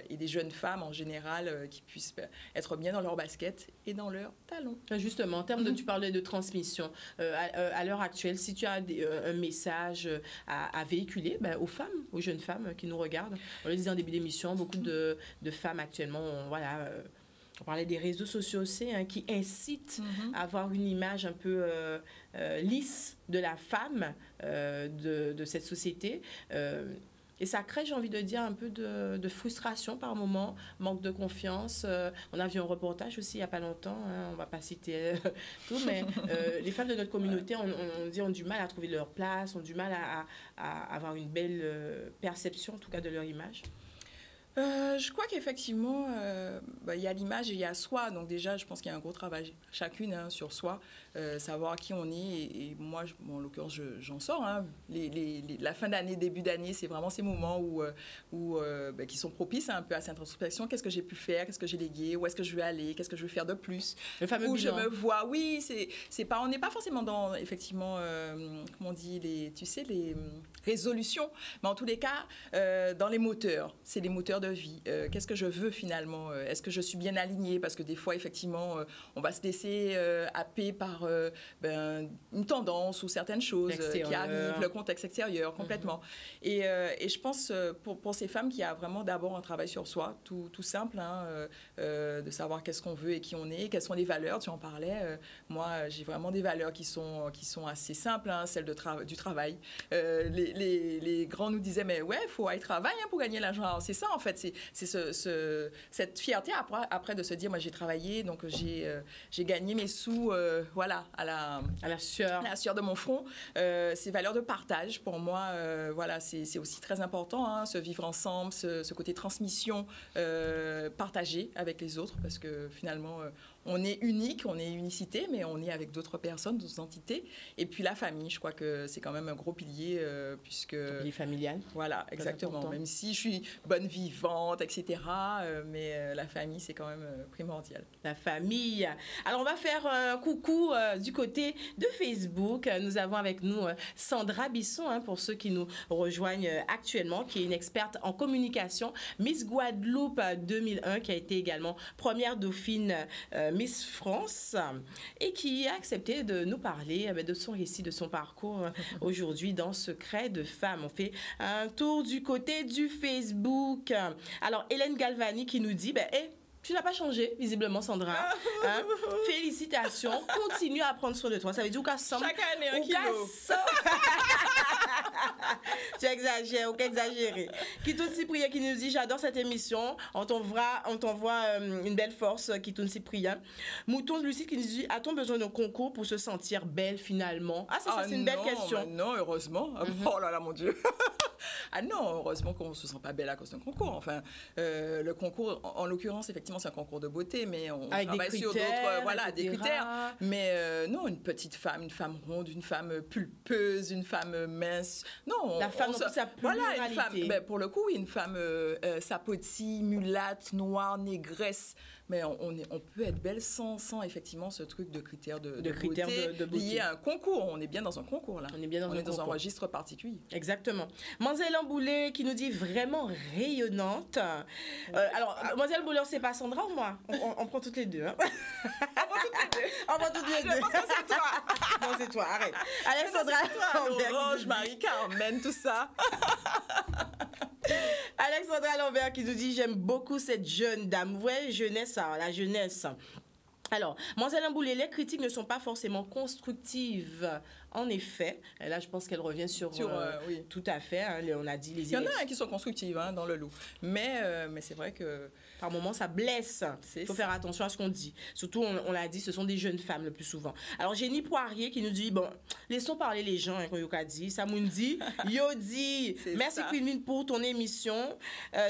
S2: des jeunes femmes, en général, qui puissent être bien dans leur basket et dans leur talon.
S1: Justement, en termes de, tu parlais de transmission, à l'heure actuelle, si tu as un message à véhiculer aux femmes, aux jeunes femmes qui nous regardent, on le disait en début d'émission, beaucoup de femmes actuellement, on parlait des réseaux sociaux aussi, hein, qui incitent à avoir une image un peu lisse de la femme de cette société. Et ça crée, j'ai envie de dire, un peu de frustration par moment, manque de confiance. On a vu un reportage aussi il n'y a pas longtemps, hein, on ne va pas citer tout, mais les femmes de notre communauté ont du mal à trouver leur place, ont du mal à avoir une belle perception, en tout cas, de leur image.
S2: Je crois qu'effectivement, il y a l'image et il y a soi. Donc déjà, je pense qu'il y a un gros travail chacune sur soi, savoir qui on est. Et moi, en l'occurrence, j'en sors. Hein. La fin d'année, début d'année, c'est vraiment ces moments qui sont propices un peu à cette introspection. Qu'est-ce que j'ai pu faire? Qu'est-ce que j'ai légué? Où est-ce que je veux aller? Qu'est-ce que je veux faire de plus?
S1: Le fameux
S2: où
S1: bilan.
S2: je me vois. Oui, on n'est pas forcément dans, effectivement, comment on dit, les résolutions. Mais en tous les cas, dans les moteurs. C'est les moteurs de vie. Qu'est-ce que je veux finalement? Est-ce que je suis bien alignée? Parce que des fois, effectivement, on va se laisser happer par une tendance ou certaines choses qui arrivent, le contexte extérieur, complètement. Et je pense, pour ces femmes, qu'il y a vraiment d'abord un travail sur soi, tout simple, hein, de savoir qu'est-ce qu'on veut et qui on est, quelles sont les valeurs, tu en parlais. Moi, j'ai vraiment des valeurs qui sont assez simples, hein, celles du travail. Les grands nous disaient, mais ouais, il faut aller travailler pour gagner l'argent. Alors, c'est ça, en fait, c'est cette fierté après de se dire, moi, j'ai travaillé, donc j'ai gagné mes sous, voilà, à la sueur de mon front. Ces valeurs de partage, pour moi, voilà, c'est aussi très important, hein, se vivre ensemble, ce côté transmission, partager avec les autres, parce que finalement, on est unique, on est unicité, mais on est avec d'autres personnes, d'autres entités. Et puis la famille, je crois que c'est quand même un gros pilier, puisque...
S1: Le pilier familial.
S2: Voilà, exactement. Même si je suis bonne vivante, etc., mais la famille, c'est quand même primordial.
S1: La famille. Alors, on va faire un coucou du côté de Facebook. Nous avons avec nous Sandra Bisson, hein, pour ceux qui nous rejoignent actuellement, qui est une experte en communication, Miss Guadeloupe 2001, qui a été également première dauphine Miss France et qui a accepté de nous parler de son récit, de son parcours aujourd'hui dans Secret de Femme. On fait un tour du côté du Facebook. Alors, Hélène Galvani qui nous dit, tu n'as pas changé, visiblement, Sandra. Hein? Félicitations. Continue à prendre soin de toi. Ça veut dire qu'à
S2: chaque année, un kilo.
S1: Tu exagères, ou qu'exagérer. Kitoun Cyprien qui nous dit, j'adore cette émission. On t'envoie une belle force, Kitoun Cyprien. Mouton Lucide qui nous dit, a-t-on besoin d'un concours pour se sentir belle finalement? Ah, ça c'est une belle question.
S2: Non, heureusement. Oh là là, mon Dieu. Ah non, heureusement qu'on ne se sent pas belle à cause d'un concours. Enfin, le concours, en l'occurrence, effectivement, c'est un concours de beauté, mais on travaille sur d'autres, des critères. Mais non, une petite femme, une femme ronde, une femme pulpeuse, une femme mince. Non,
S1: la femme, sa pluralité.
S2: Voilà, une femme, pour le coup, une femme sapoti, mulâtre, noire, négresse. mais on peut être belle sans effectivement ce truc de critères de
S1: critères
S2: beauté,
S1: de beauté
S2: liés à un concours. On est bien dans un concours là.
S1: On est bien dans
S2: un registre particulier.
S1: Exactement. Mademoiselle Amboulé qui nous dit vraiment rayonnante. Alors, Mademoiselle Amboulé, c'est pas Sandra ou moi? On prend toutes les deux. Hein? On prend toutes les deux.
S2: Je pense que c'est toi.
S1: Non, c'est toi, arrête. Alexandra
S2: Orange, Marie-Carmen, tout ça.
S1: Alexandra Lambert qui nous dit « J'aime beaucoup cette jeune dame. » Ouais, jeunesse, la jeunesse. Alors, Mademoiselle Amboulé, les critiques ne sont pas forcément constructives. En effet, et là, je pense qu'elle revient sur
S2: oui.
S1: Tout à fait. Hein, on a dit les.
S2: Il y en a qui sont constructives dans le lot, mais c'est vrai que
S1: par moments, ça blesse. Il faut faire attention à ce qu'on dit. Surtout, on l'a dit, ce sont des jeunes femmes le plus souvent. Alors, Jenny Poirier qui nous dit bon, laissons parler les gens. Quand Yoka dit, Samoundi, Yodi, merci Queen pour ton émission.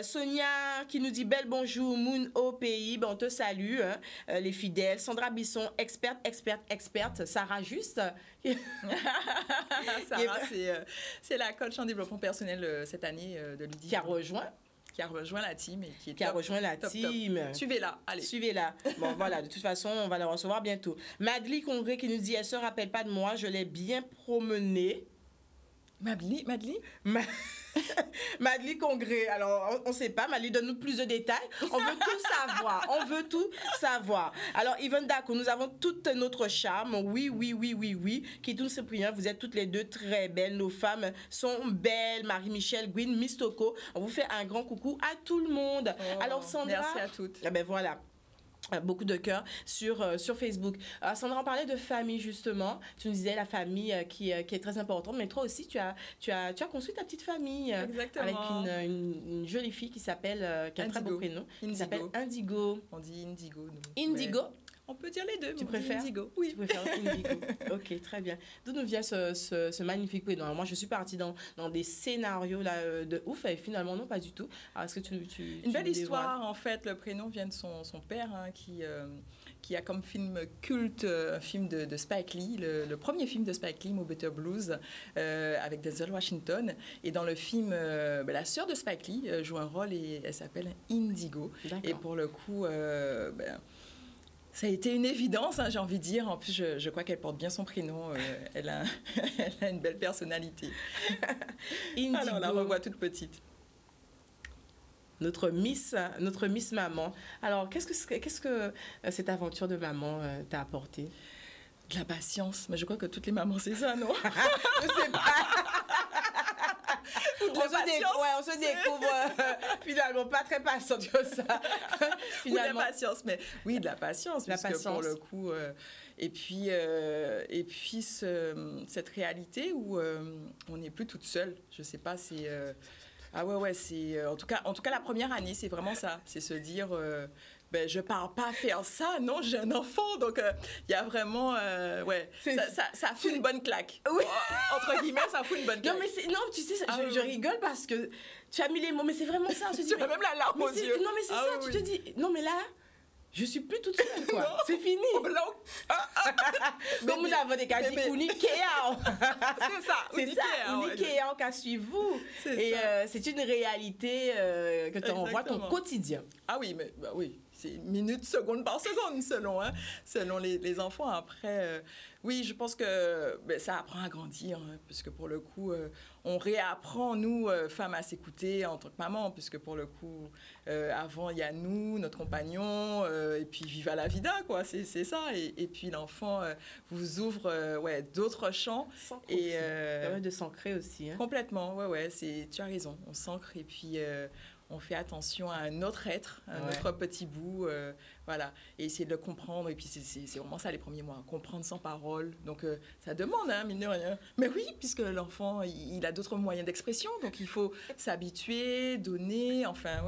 S1: Sonia qui nous dit belle bonjour, Moon au pays. Ben, on te salue, hein, les fidèles. Sandra Bisson, experte. Sarah Juste.
S2: Sarah, c'est la coach en développement personnel cette année de l'UDI.
S1: Qui a rejoint
S2: la team et qui est
S1: qui a rejoint la team.
S2: Suivez-la, allez.
S1: Suivez-la. Bon, voilà, de toute façon, on va la recevoir bientôt. Madly Congré qui nous dit, elle se rappelle pas de moi, je l'ai bien promenée.
S2: Madly
S1: Madly Congré, alors on ne sait pas, Madly donne-nous plus de détails. On veut tout savoir. Alors Yvonne Daco, nous avons toute notre charme, oui. Kitoun Cyprien, vous êtes toutes les deux très belles, nos femmes sont belles, Marie-Michel, Gwyn, Mistoko, on vous fait un grand coucou à tout le monde. Alors Sandra,
S2: merci à toutes.
S1: Ah ben voilà. Beaucoup de cœur sur Facebook. Sandra, on parlait de famille justement. Tu nous disais la famille qui est très importante, mais toi aussi tu as construit ta petite famille.
S2: Exactement.
S1: Avec une jolie fille qui s'appelle qui a un très beau prénom, qui s'appelle Indigo.
S2: On dit Indigo.
S1: Indigo.
S2: On peut dire les deux.
S1: Tu préfères
S2: Indigo? Oui.
S1: Tu préfères Indigo. Ok, très bien. D'où nous vient ce magnifique prénom? Alors, moi, je suis partie dans des scénarios là, de ouf, et finalement, non, pas du tout. Alors, est-ce que
S2: Une belle histoire, en fait. Le prénom vient de son père, hein, qui a comme film culte un film de Spike Lee, le premier film de Spike Lee, Mo Better Blues, avec Denzel Washington. Et dans le film, la sœur de Spike Lee joue un rôle et elle s'appelle Indigo. Et pour le coup, ça a été une évidence, hein, j'ai envie de dire. En plus, je crois qu'elle porte bien son prénom. Elle a une belle personnalité.
S1: Indigo.
S2: Alors, on la revoit toute petite.
S1: Notre Miss Maman. Alors, qu'est-ce que cette aventure de maman t'a apporté?
S2: De la patience. Mais je crois que toutes les mamans, c'est ça, non?
S1: Je sais pas. On se découvre finalement pas très patiente que ça.
S2: Finalement. Ou de la patience, mais oui, de la patience, parce que pour le coup, et puis cette réalité où on n'est plus toute seule. Je sais pas, c'est c'est en tout cas la première année, c'est vraiment ça, c'est se dire je pars pas faire ça, non, j'ai un enfant, donc il y a vraiment ça fout une bonne claque.
S1: Oui.
S2: Entre guillemets, ça fout une bonne claque.
S1: Non, tu sais, je rigole parce que tu as mis les mots, mais c'est vraiment ça. On se dit,
S2: tu as même la larme aux yeux.
S1: Non, mais c'est ça, tu te dis, non, mais là, je suis plus toute seule, quoi. C'est fini. Donc, nous avons des cas qui sont
S2: C'est ça.
S1: C'est ça, unique qu'à suivre. Et c'est une réalité que tu envoies ton quotidien.
S2: Ah oui, mais oui. C'est minute, seconde par seconde, selon les enfants. Après, oui, je pense que ça apprend à grandir, hein, puisque pour le coup, on réapprend, nous, femmes, à s'écouter en tant que maman, puisque pour le coup, avant, il y a nous, notre compagnon, et puis viva la vida, quoi, c'est ça. Et puis l'enfant vous ouvre d'autres champs.
S1: Et de s'ancrer aussi. Hein.
S2: Complètement, tu as raison, on s'ancre et puis... on fait attention à un autre être, un autre petit bout, voilà, et essayer de le comprendre. Et puis, c'est vraiment ça les premiers mois, comprendre sans parole. Donc, ça demande, hein, mine de rien. Mais oui, puisque l'enfant, il a d'autres moyens d'expression, donc il faut s'habituer, donner. Enfin,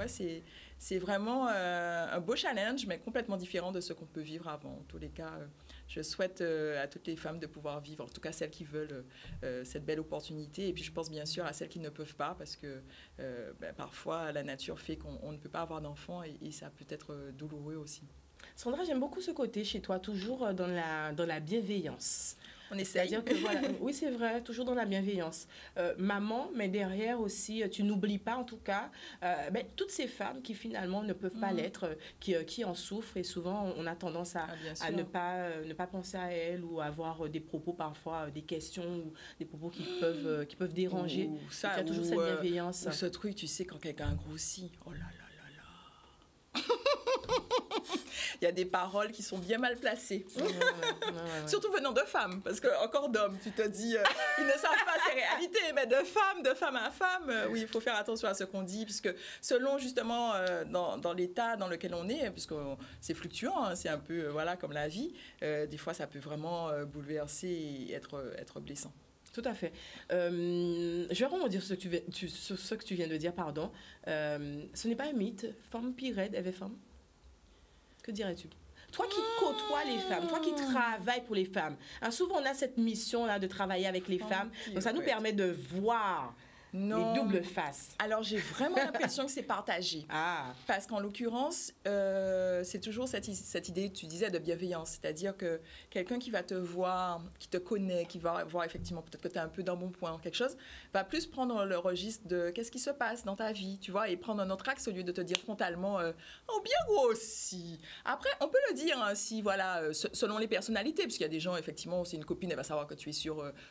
S2: c'est vraiment un beau challenge, mais complètement différent de ce qu'on peut vivre avant. En tous les cas, je souhaite à toutes les femmes de pouvoir vivre, en tout cas celles qui veulent cette belle opportunité. Et puis je pense bien sûr à celles qui ne peuvent pas, parce que parfois la nature fait qu'on ne peut pas avoir d'enfants et ça peut être douloureux aussi.
S1: Sandra, j'aime beaucoup ce côté chez toi, toujours dans la bienveillance.
S2: On essaye.
S1: C'est-à-dire que, voilà, oui, c'est vrai, toujours dans la bienveillance. Maman, mais derrière aussi, tu n'oublies pas, en tout cas, toutes ces femmes qui, finalement, ne peuvent pas l'être, qui en souffrent. Et souvent, on a tendance à ne pas penser à elles ou avoir des propos, parfois, des questions ou des propos qui peuvent déranger.
S2: Ça,
S1: il y a toujours cette bienveillance.
S2: Ou ce truc, tu sais, quand quelqu'un grossit, oh là là là là. Il y a des paroles qui sont bien mal placées. Ouais. Surtout venant de femmes, parce que encore d'hommes, tu te dis, ils ne savent pas ces réalités, mais de femme à femme, oui, il faut faire attention à ce qu'on dit, puisque selon justement dans l'état dans lequel on est, puisque c'est fluctuant, hein, c'est un peu voilà comme la vie, des fois ça peut vraiment bouleverser et être blessant.
S1: Tout à fait. Je vais rebondir sur ce que tu viens de dire, pardon. Ce n'est pas un mythe. Femme pire raide, elle est femme. Que dirais-tu? Toi qui côtoies les femmes, toi qui travailles pour les femmes, hein, souvent on a cette mission-là de travailler avec les femmes, donc ça nous permet de voir les doubles faces.
S2: Alors j'ai vraiment l'impression que c'est partagé. Parce qu'en l'occurrence, c'est toujours cette idée, tu disais, de bienveillance. C'est-à-dire que quelqu'un qui va te voir, qui te connaît, qui va voir effectivement peut-être que tu es un peu dans bon point, quelque chose, va plus prendre le registre de qu'est-ce qui se passe dans ta vie, tu vois, et prendre un autre axe au lieu de te dire frontalement oh bien grossi. Après, on peut le dire hein, si voilà, selon les personnalités, parce qu'il y a des gens effectivement, c'est une copine, elle va savoir que tu es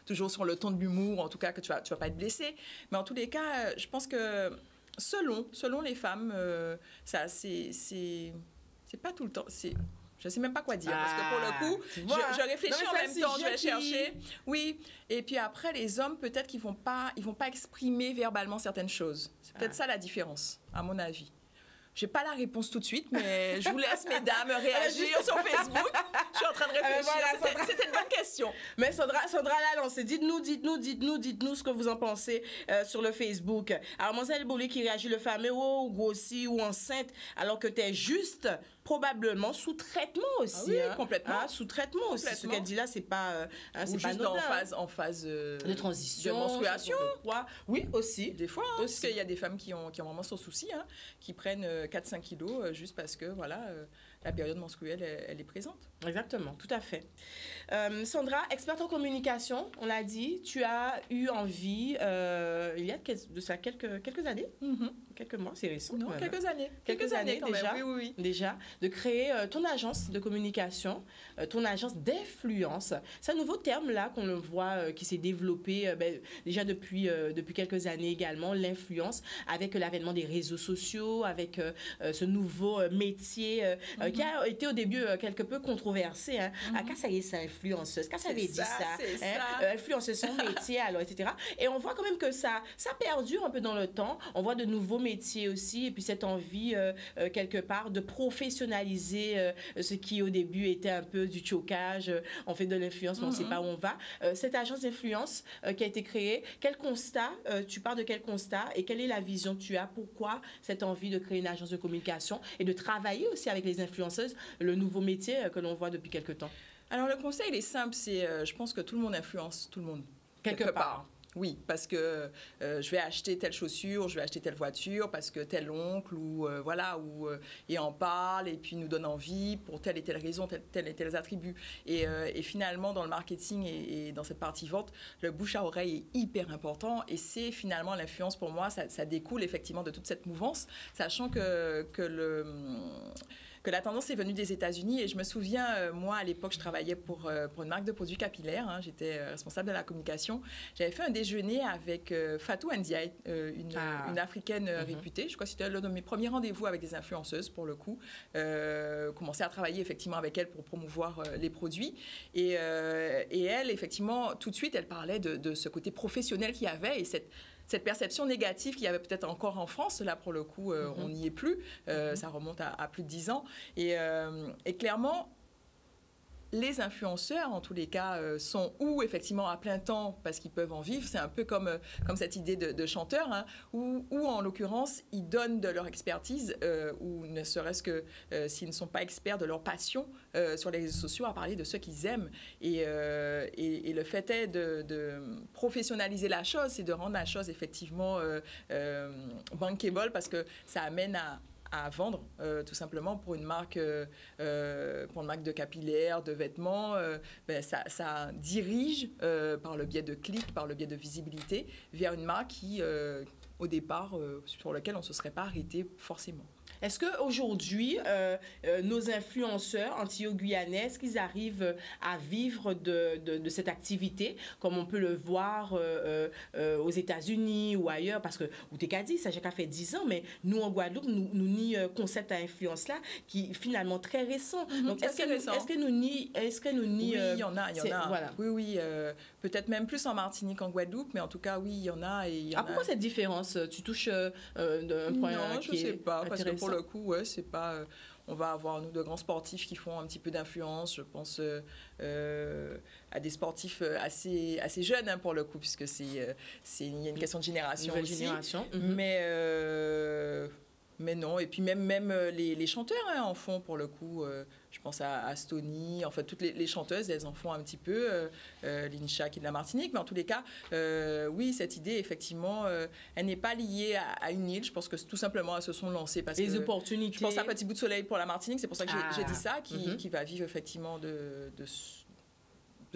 S2: toujours sur le ton de l'humour, en tout cas que tu vas pas être blessé. Mais en tous les cas, je pense que selon les femmes, ça c'est pas tout le temps. Je ne sais même pas quoi dire, parce que pour le coup, je réfléchis en même temps, je vais chercher. Oui, et puis après, les hommes, peut-être qu'ils vont pas exprimer verbalement certaines choses. C'est peut-être ça la différence, à mon avis. Je n'ai pas la réponse tout de suite, mais je vous laisse, mesdames, réagir sur Facebook. Je suis en train de réfléchir. C'était une bonne question.
S1: Mais Sandra l'a lancé. Dites-nous ce que vous en pensez sur le Facebook. Alors, Mademoiselle Boulay qui réagit, le fameux ou grossi ou enceinte, alors que tu es juste probablement sous traitement aussi.
S2: Oui, complètement.
S1: Sous traitement aussi. Ce qu'elle dit là, c'est pas
S2: ou juste en phase
S1: de transition,
S2: de menstruation.
S1: Oui, aussi.
S2: Des fois, hein, parce qu'il y a des femmes qui ont vraiment ce souci, hein, qui prennent 4-5 kilos juste parce que voilà, la période menstruelle, elle est présente.
S1: Exactement, tout à fait. Sandra, experte en communication, on l'a dit, tu as eu envie, il y a de ça quelques années, quelques mois, c'est récent.
S2: Non, quelques années.
S1: Quelques années déjà,
S2: oui.
S1: Déjà, de créer ton agence de communication, ton agence d'influence. C'est un nouveau terme là qu'on le voit qui s'est développé déjà depuis quelques années également, l'influence, avec l'avènement des réseaux sociaux, avec ce nouveau métier qui a été au début quelque peu controversé. Hein. Qu'est-ce que c'est influenceuse? Qu'est-ce que ça veut dire ça? Influenceuse, son métier, alors, etc. Et on voit quand même que ça perdure un peu dans le temps. On voit de nouveaux métiers aussi, et puis cette envie, quelque part, de professionnaliser ce qui, au début, était un peu du chocage. On fait de l'influence, mais on ne sait pas où on va. Cette agence d'influence qui a été créée, quel constat, tu pars de quel constat, et quelle est la vision que tu as? Pourquoi cette envie de créer une agence de communication et de travailler aussi avec les influenceuses, le nouveau métier que l'on voit depuis quelque temps?
S2: Alors, le conseil, il est simple, je pense que tout le monde influence tout le monde.
S1: Quelque part.
S2: Oui, parce que je vais acheter telle chaussure, je vais acheter telle voiture, parce que tel oncle, et en parle, et puis nous donne envie pour telle et telle raison, tels et tels attributs. Et finalement, dans le marketing et dans cette partie vente, le bouche à oreille est hyper important, et c'est finalement l'influence pour moi, ça découle effectivement de toute cette mouvance, sachant que la tendance est venue des États-Unis. Et je me souviens, moi, à l'époque, je travaillais pour une marque de produits capillaires. Hein, j'étais responsable de la communication. J'avais fait un déjeuner avec Fatou Ndiaye, une Africaine réputée. Je crois que c'était l'un de mes premiers rendez-vous avec des influenceuses, pour le coup. Commencer à travailler, effectivement, avec elle pour promouvoir les produits. Et elle, effectivement, tout de suite, elle parlait de ce côté professionnel qu'il y avait et cette perception négative qu'il y avait peut-être encore en France, là pour le coup, on n'y est plus, ça remonte à plus de 10 ans. Et clairement, les influenceurs, en tous les cas, sont ou effectivement à plein temps parce qu'ils peuvent en vivre, c'est un peu comme cette idée de chanteur, hein, ou en l'occurrence, ils donnent de leur expertise, ou ne serait-ce que s'ils ne sont pas experts de leur passion sur les réseaux sociaux, à parler de ce qu'ils aiment. Et le fait est de professionnaliser la chose, c'est de rendre la chose effectivement bankable, parce que ça amène à vendre, tout simplement pour une marque de capillaires, de vêtements. Ça dirige par le biais de clics, par le biais de visibilité, vers une marque qui, au départ, sur laquelle on ne se serait pas arrêté forcément.
S1: Est-ce qu'aujourd'hui, nos influenceurs antillais-guyanais, est-ce qu'ils arrivent à vivre de cette activité, comme on peut le voir aux États-Unis ou ailleurs? Parce que, vous t'es qu'à dire, ça j'ai qu'à fait 10 ans, mais nous, en Guadeloupe, nous ni concept à influence-là, qui est finalement très récent. Donc, est-ce que nous ni...
S2: Oui, il y en a.
S1: Voilà.
S2: Oui, peut-être même plus en Martinique qu'en Guadeloupe, mais en tout cas, oui, il y en a.
S1: Pourquoi cette différence? Tu touches un point qui est intéressant.
S2: Non, je ne sais pas, parce que pour le coup, ouais, c'est pas... on va avoir, nous, de grands sportifs qui font un petit peu d'influence. Je pense à des sportifs assez jeunes, hein, pour le coup, puisque il y a une question de génération
S1: Nouvelle
S2: aussi.
S1: Génération.
S2: Mais non, et puis même les chanteurs, hein, en font, pour le coup. Je pense à Stony, en fait, toutes les chanteuses, elles en font un petit peu. Lincha qui est de la Martinique, mais en tous les cas, oui, cette idée, effectivement, elle n'est pas liée à une île. Je pense que tout simplement, elles se sont lancées parce
S1: les opportunités.
S2: Je pense à Petit Bout de Soleil pour la Martinique, c'est pour ça que j'ai dit ça, qui va vivre effectivement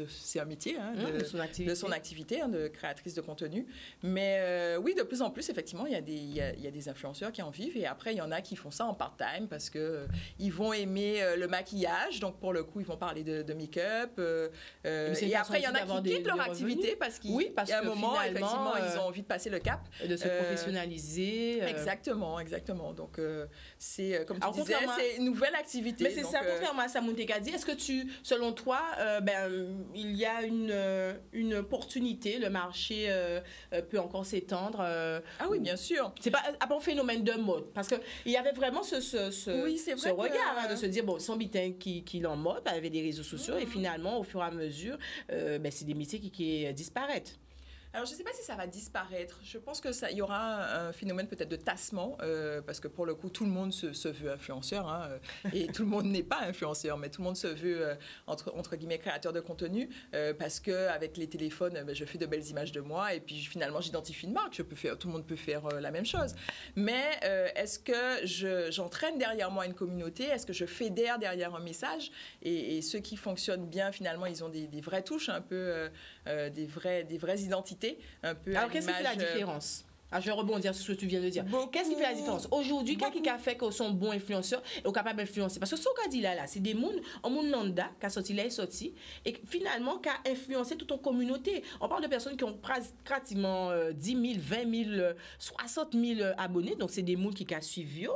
S2: c'est un métier, hein, de son activité, hein, de créatrice de contenu. Mais oui, de plus en plus, effectivement, il y a des influenceurs qui en vivent. Et après, il y en a qui font ça en part-time parce qu'ils vont aimer le maquillage. Donc, pour le coup, ils vont parler de make-up. Et après, il y en a qui quittent leur activité parce qu'à un moment, effectivement, ils ont envie de passer le cap.
S1: De se professionnaliser.
S2: Exactement. Donc, c'est, comme tu disais, c'est une nouvelle activité.
S1: Mais c'est ça, contrairement à Samoun Tekadi, est-ce que selon toi, il y a une opportunité, le marché peut encore s'étendre.
S2: Ah oui, bien sûr.
S1: C'est pas un phénomène de mode, parce qu'il y avait vraiment ce regard de se dire, bon, son bitin qui est en mode, avec des réseaux sociaux, et finalement, au fur et à mesure, c'est des métiers qui disparaissent.
S2: Alors, je ne sais pas si ça va disparaître. Je pense qu'il y aura un phénomène peut-être de tassement, parce que pour le coup, tout le monde se veut influenceur, hein, et tout le monde n'est pas influenceur, mais tout le monde se veut, entre guillemets, créateur de contenu, parce qu'avec les téléphones, je fais de belles images de moi, et puis finalement, j'identifie une marque. Tout le monde peut faire la même chose. Mais est-ce que j'entraîne derrière moi une communauté? Est-ce que je fédère derrière un message? Et ceux qui fonctionnent bien, finalement, ils ont des vraies touches, un peu des vraies identités. Un peu.
S1: Alors, qu'est-ce qui fait la différence? Je vais rebondir sur ce que tu viens de dire. Qu'est-ce qui fait la différence? Aujourd'hui, qu'est-ce qui a fait qu'ils sont bons influenceurs et sont capables d'influencer? Parce que ce qu'on dit là, c'est des mondes, un monde lambda qui a sorti là et sorti, et finalement qui a influencé toute une communauté. On parle de personnes qui ont pratiquement 10 000, 20 000, 60 000 abonnés. Donc, c'est des mondes qui ont suivi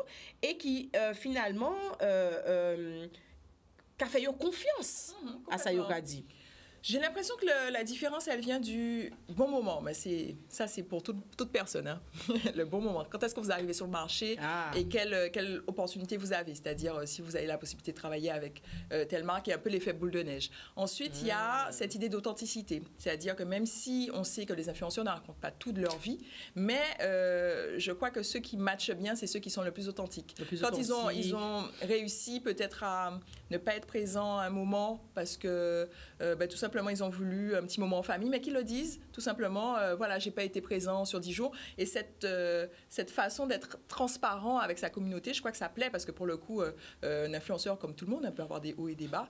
S1: et qui finalement qui a fait confiance à ça qu'a dit.
S2: J'ai l'impression que la différence, elle vient du bon moment. Mais c'est pour toute personne, hein. Le bon moment. Quand est-ce que vous arrivez sur le marché et quelle opportunité vous avez? C'est-à-dire, si vous avez la possibilité de travailler avec telle marque, il y a un peu l'effet boule de neige. Ensuite, il y a cette idée d'authenticité. C'est-à-dire que même si on sait que les influenceurs ne racontent pas tout de leur vie, mais je crois que ceux qui matchent bien, c'est ceux qui sont le plus authentiques. Quand ils ont réussi peut-être à ne pas être présents à un moment parce que tout simplement, ils ont voulu un petit moment en famille, mais qu'ils le disent, tout simplement, voilà, j'ai pas été présent sur 10 jours. Et cette façon d'être transparent avec sa communauté, je crois que ça plaît, parce que pour le coup, un influenceur, comme tout le monde, peut avoir des hauts et des bas.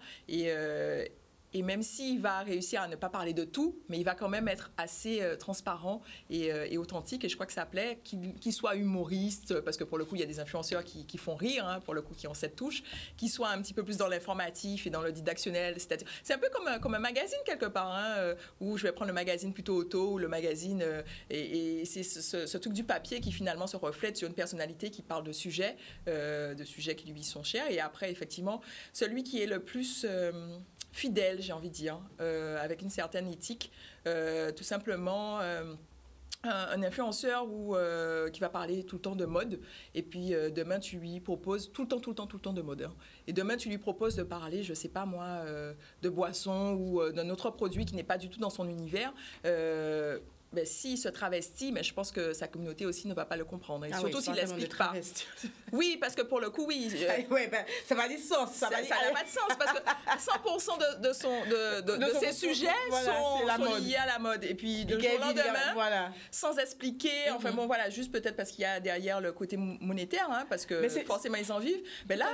S2: Et même s'il va réussir à ne pas parler de tout, mais il va quand même être assez transparent et authentique. Et je crois que ça plaît, qu'il soit humoriste, parce que pour le coup, il y a des influenceurs qui font rire, hein, pour le coup, qui ont cette touche, qu'il soit un petit peu plus dans l'informatif et dans le didactionnel. C'est-à-dire, c'est un peu comme un magazine, quelque part, hein, où je vais prendre le magazine plutôt auto, ou le magazine... et c'est ce truc du papier qui, finalement, se reflète sur une personnalité qui parle de sujets qui lui sont chers. Et après, effectivement, celui qui est le plus... fidèle, j'ai envie de dire, avec une certaine éthique, tout simplement un influenceur qui va parler tout le temps de mode, et puis demain tu lui proposes tout le temps de mode, hein. Et demain tu lui proposes de parler, je sais pas moi, de boisson ou d'un autre produit qui n'est pas du tout dans son univers. ben, s'il se travestit, mais je pense que sa communauté aussi ne va pas le comprendre. Et surtout s'il ne l'explique pas. Oui, parce que pour le coup, oui.
S1: Ouais, ben, ça va du sens. Ça n'a
S2: pas de sens, parce que 100% de ses sujets sont liés à la mode. Et puis, de jour au lendemain, sans expliquer, enfin bon, voilà, juste peut-être parce qu'il y a derrière le côté monétaire, hein, parce que forcément, ils en vivent. Mais là,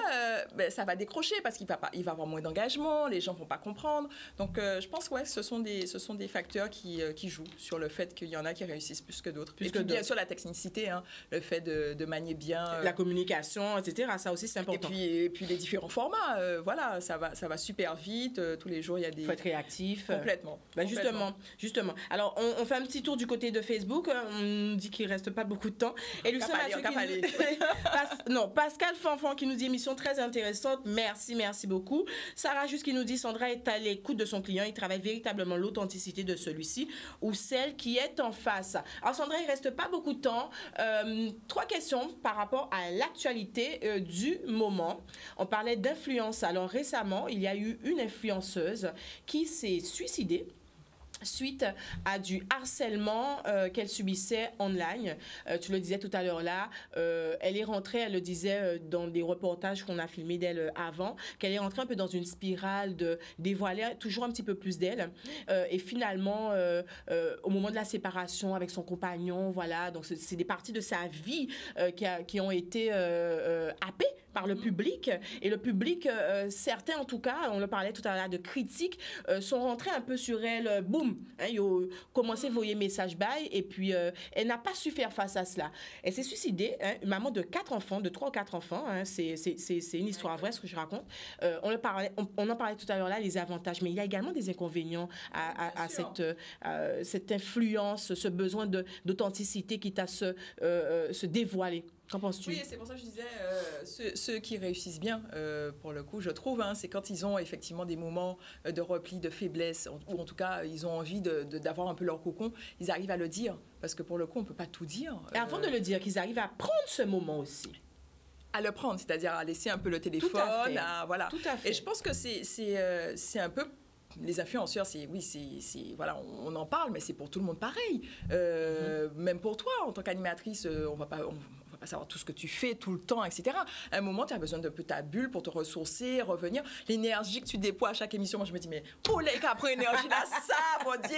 S2: ça va décrocher, parce qu'il va avoir moins d'engagement, les gens ne vont pas comprendre. Donc, je pense que ce sont des facteurs qui jouent sur le fait qu'il y en a qui réussissent plus que d'autres. Et puis, bien sûr, la technicité, hein, le fait de manier bien...
S1: la communication, etc. Ça aussi, c'est important.
S2: Et puis les différents formats, voilà, ça va super vite. Tous les jours, il y a des...
S1: Il faut être réactif.
S2: Complètement.
S1: Ben, justement. Alors, on fait un petit tour du côté de Facebook. On nous dit qu'il ne reste pas beaucoup de temps. Et Lucien Mathieu Pascal Fanfan qui nous dit émission très intéressante. Merci beaucoup. Sarah Juste qui nous dit Sandra est à l'écoute de son client. Il travaille véritablement l'authenticité de celui-ci ou celle qui est en face. Alors, Sandra, il ne reste pas beaucoup de temps. 3 questions par rapport à l'actualité du moment. On parlait d'influence. Alors, récemment, il y a eu une influenceuse qui s'est suicidée suite à du harcèlement qu'elle subissait online. Tu le disais tout à l'heure là, elle est rentrée, elle le disait dans des reportages qu'on a filmés d'elle avant, qu'elle est rentrée un peu dans une spirale de dévoiler toujours un petit peu plus d'elle. Et finalement, au moment de la séparation avec son compagnon, voilà, donc c'est des parties de sa vie qui ont été happées par le public. Et le public, certains en tout cas, on le parlait tout à l'heure de critiques, sont rentrés un peu sur elle, boum, hein, ils ont commencé à envoyer message bail et puis elle n'a pas su faire face à cela. Elle s'est suicidée, hein, une maman de 4 enfants, de 3 ou 4 enfants, hein, c'est une histoire vraie ce que je raconte. On en parlait tout à l'heure là, les avantages, mais il y a également des inconvénients à cette influence, ce besoin d'authenticité qui t'a se dévoiler. Qu'en penses-tu?
S2: Oui, c'est pour ça que je disais, ceux qui réussissent bien, pour le coup, je trouve, hein, c'est quand ils ont effectivement des moments de repli, de faiblesse, ou en tout cas, ils ont envie d'avoir un peu leur cocon, ils arrivent à le dire, parce que pour le coup, on ne peut pas tout dire.
S1: Et avant de le dire, qu'ils arrivent à prendre ce moment aussi.
S2: À le prendre, c'est-à-dire à laisser un peu le téléphone, voilà.
S1: Tout à fait.
S2: Et je pense que c'est un peu... Les influenceurs, voilà, on en parle, mais c'est pour tout le monde pareil. Même pour toi, en tant qu'animatrice, on va pas savoir tout ce que tu fais tout le temps, etc. À un moment, tu as besoin d'un peu ta bulle pour te ressourcer, revenir. L'énergie que tu déploies à chaque émission, moi, je me dis, mais pour les qu'après énergie là, ça, mon Dieu.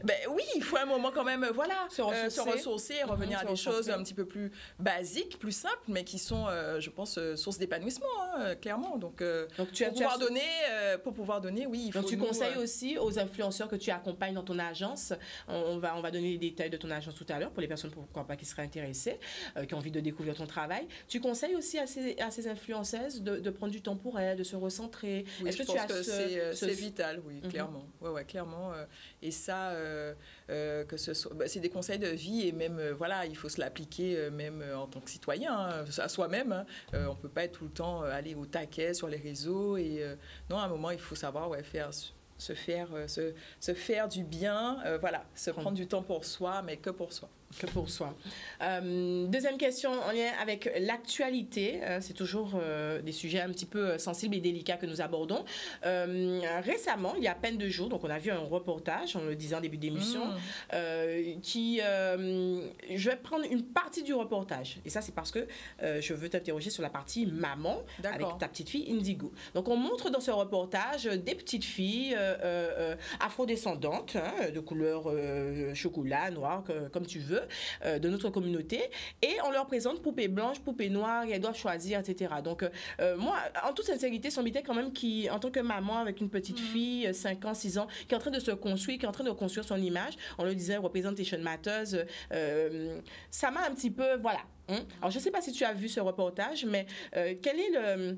S2: Ben oui, il faut un moment quand même, voilà, se ressourcer, revenir à des choses un petit peu plus basiques, plus simples, mais qui sont, je pense, source d'épanouissement, hein, clairement. Donc pour pouvoir donner, oui, il faut.
S1: Donc tu conseilles aussi aux influenceurs que tu accompagnes dans ton agence. On va donner les détails de ton agence tout à l'heure pour les personnes pourquoi pas qui seraient intéressées, qui ont envie de découvrir ton travail. Tu conseilles aussi à ces influenceuses de prendre du temps pour elles, de se recentrer.
S2: Oui, je pense que c'est vital, oui, clairement. Ouais, clairement. Et ça, que ce soit, c'est des conseils de vie et même, voilà, il faut se l'appliquer même en tant que citoyen, hein, à soi-même. Hein. On ne peut pas être tout le temps aller au taquet sur les réseaux. Et non, à un moment, il faut savoir se faire du bien, voilà, se prendre du temps pour soi, mais que pour soi.
S1: Que pour soi. Deuxième question en lien avec l'actualité. C'est toujours des sujets un petit peu sensibles et délicats que nous abordons. Récemment, il y a à peine 2 jours, donc on a vu un reportage, on le disait en début d'émission, je vais prendre une partie du reportage. Et ça, c'est parce que je veux t'interroger sur la partie maman avec ta petite fille Indigo. Donc, on montre dans ce reportage des petites filles afrodescendantes, hein, de couleur chocolat, noir, comme tu veux, de notre communauté, et on leur présente poupée blanche, poupée noire, et elles doivent choisir, etc. Donc, moi, en toute sincérité, Sombité, quand même, qui, en tant que maman avec une petite fille, 5 ans, 6 ans, qui est en train de se construire, qui est en train de construire son image, on le disait, Representation Matters, ça m'a un petit peu, voilà. Hein? Alors, je ne sais pas si tu as vu ce reportage, mais quel est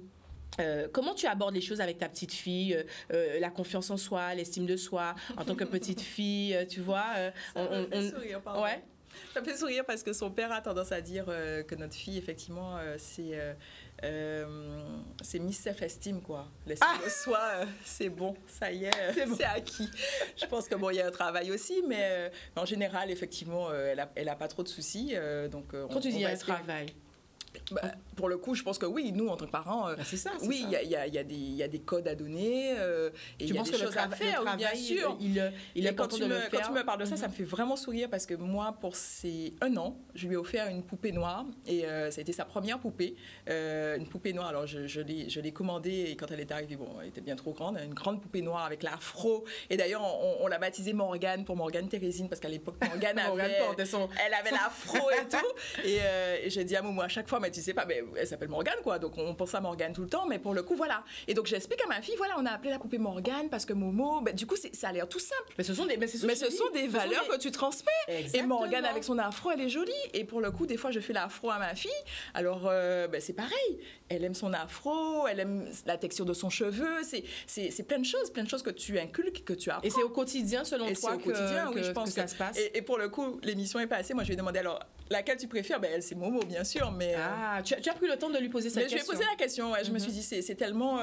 S1: comment tu abordes les choses avec ta petite fille, la confiance en soi, l'estime de soi, en tant que petite fille, tu vois
S2: ça me fait sourire, pardon.
S1: Ouais.
S2: Ça me fait sourire parce que son père a tendance à dire que notre fille, effectivement, c'est Miss Self-Esteem, quoi. L'estime de soi, c'est bon, ça y est, c'est acquis. Je pense que bon, il y a un travail aussi, mais en général, effectivement, elle a pas trop de soucis. Donc,
S1: quand tu dis un travail,
S2: Pour le coup, je pense que oui, nous, en tant que parents,
S1: c'est ça,
S2: oui, il y a des codes à donner, et il y a des choses à faire, oui, bien sûr.
S1: Il est
S2: quand tu me parles de ça,
S1: Mm-hmm.
S2: ça me fait vraiment sourire parce que moi, pour ses 1 an, je lui ai offert une poupée noire et ça a été sa première poupée, une poupée noire. Alors, je l'ai commandée et quand elle est arrivée, bon, elle était bien trop grande, une grande poupée noire avec l'afro. Et d'ailleurs, on l'a baptisée Morgane pour Morgane Thérésine parce qu'à l'époque, Morgane elle avait l'afro et tout. Et j'ai dit à Momo à chaque fois, mais tu sais pas, mais elle s'appelle Morgane, quoi. Donc, on pense à Morgane tout le temps, mais pour le coup, voilà. Et donc, j'explique à ma fille, voilà, on a appelé la poupée Morgane parce que Momo, du coup, ça a l'air tout simple.
S1: Mais ce sont des
S2: valeurs que tu transmets.
S1: Exactement.
S2: Et Morgane, avec son afro, elle est jolie. Et pour le coup, des fois, je fais l'afro à ma fille. Alors, c'est pareil. Elle aime son afro, elle aime la texture de son cheveu. C'est plein de choses que tu inculques, que tu apprends.
S1: Et c'est au quotidien, selon toi,
S2: que je pense
S1: que ça se passe.
S2: Et pour le coup, l'émission est passée. Moi, je lui ai demandé alors laquelle tu préfères. Elle, c'est Momo, bien sûr. Mais,
S1: tu as pris le temps de lui poser cette question.
S2: Je lui ai posé la question. Ouais, je me suis dit, c'est tellement.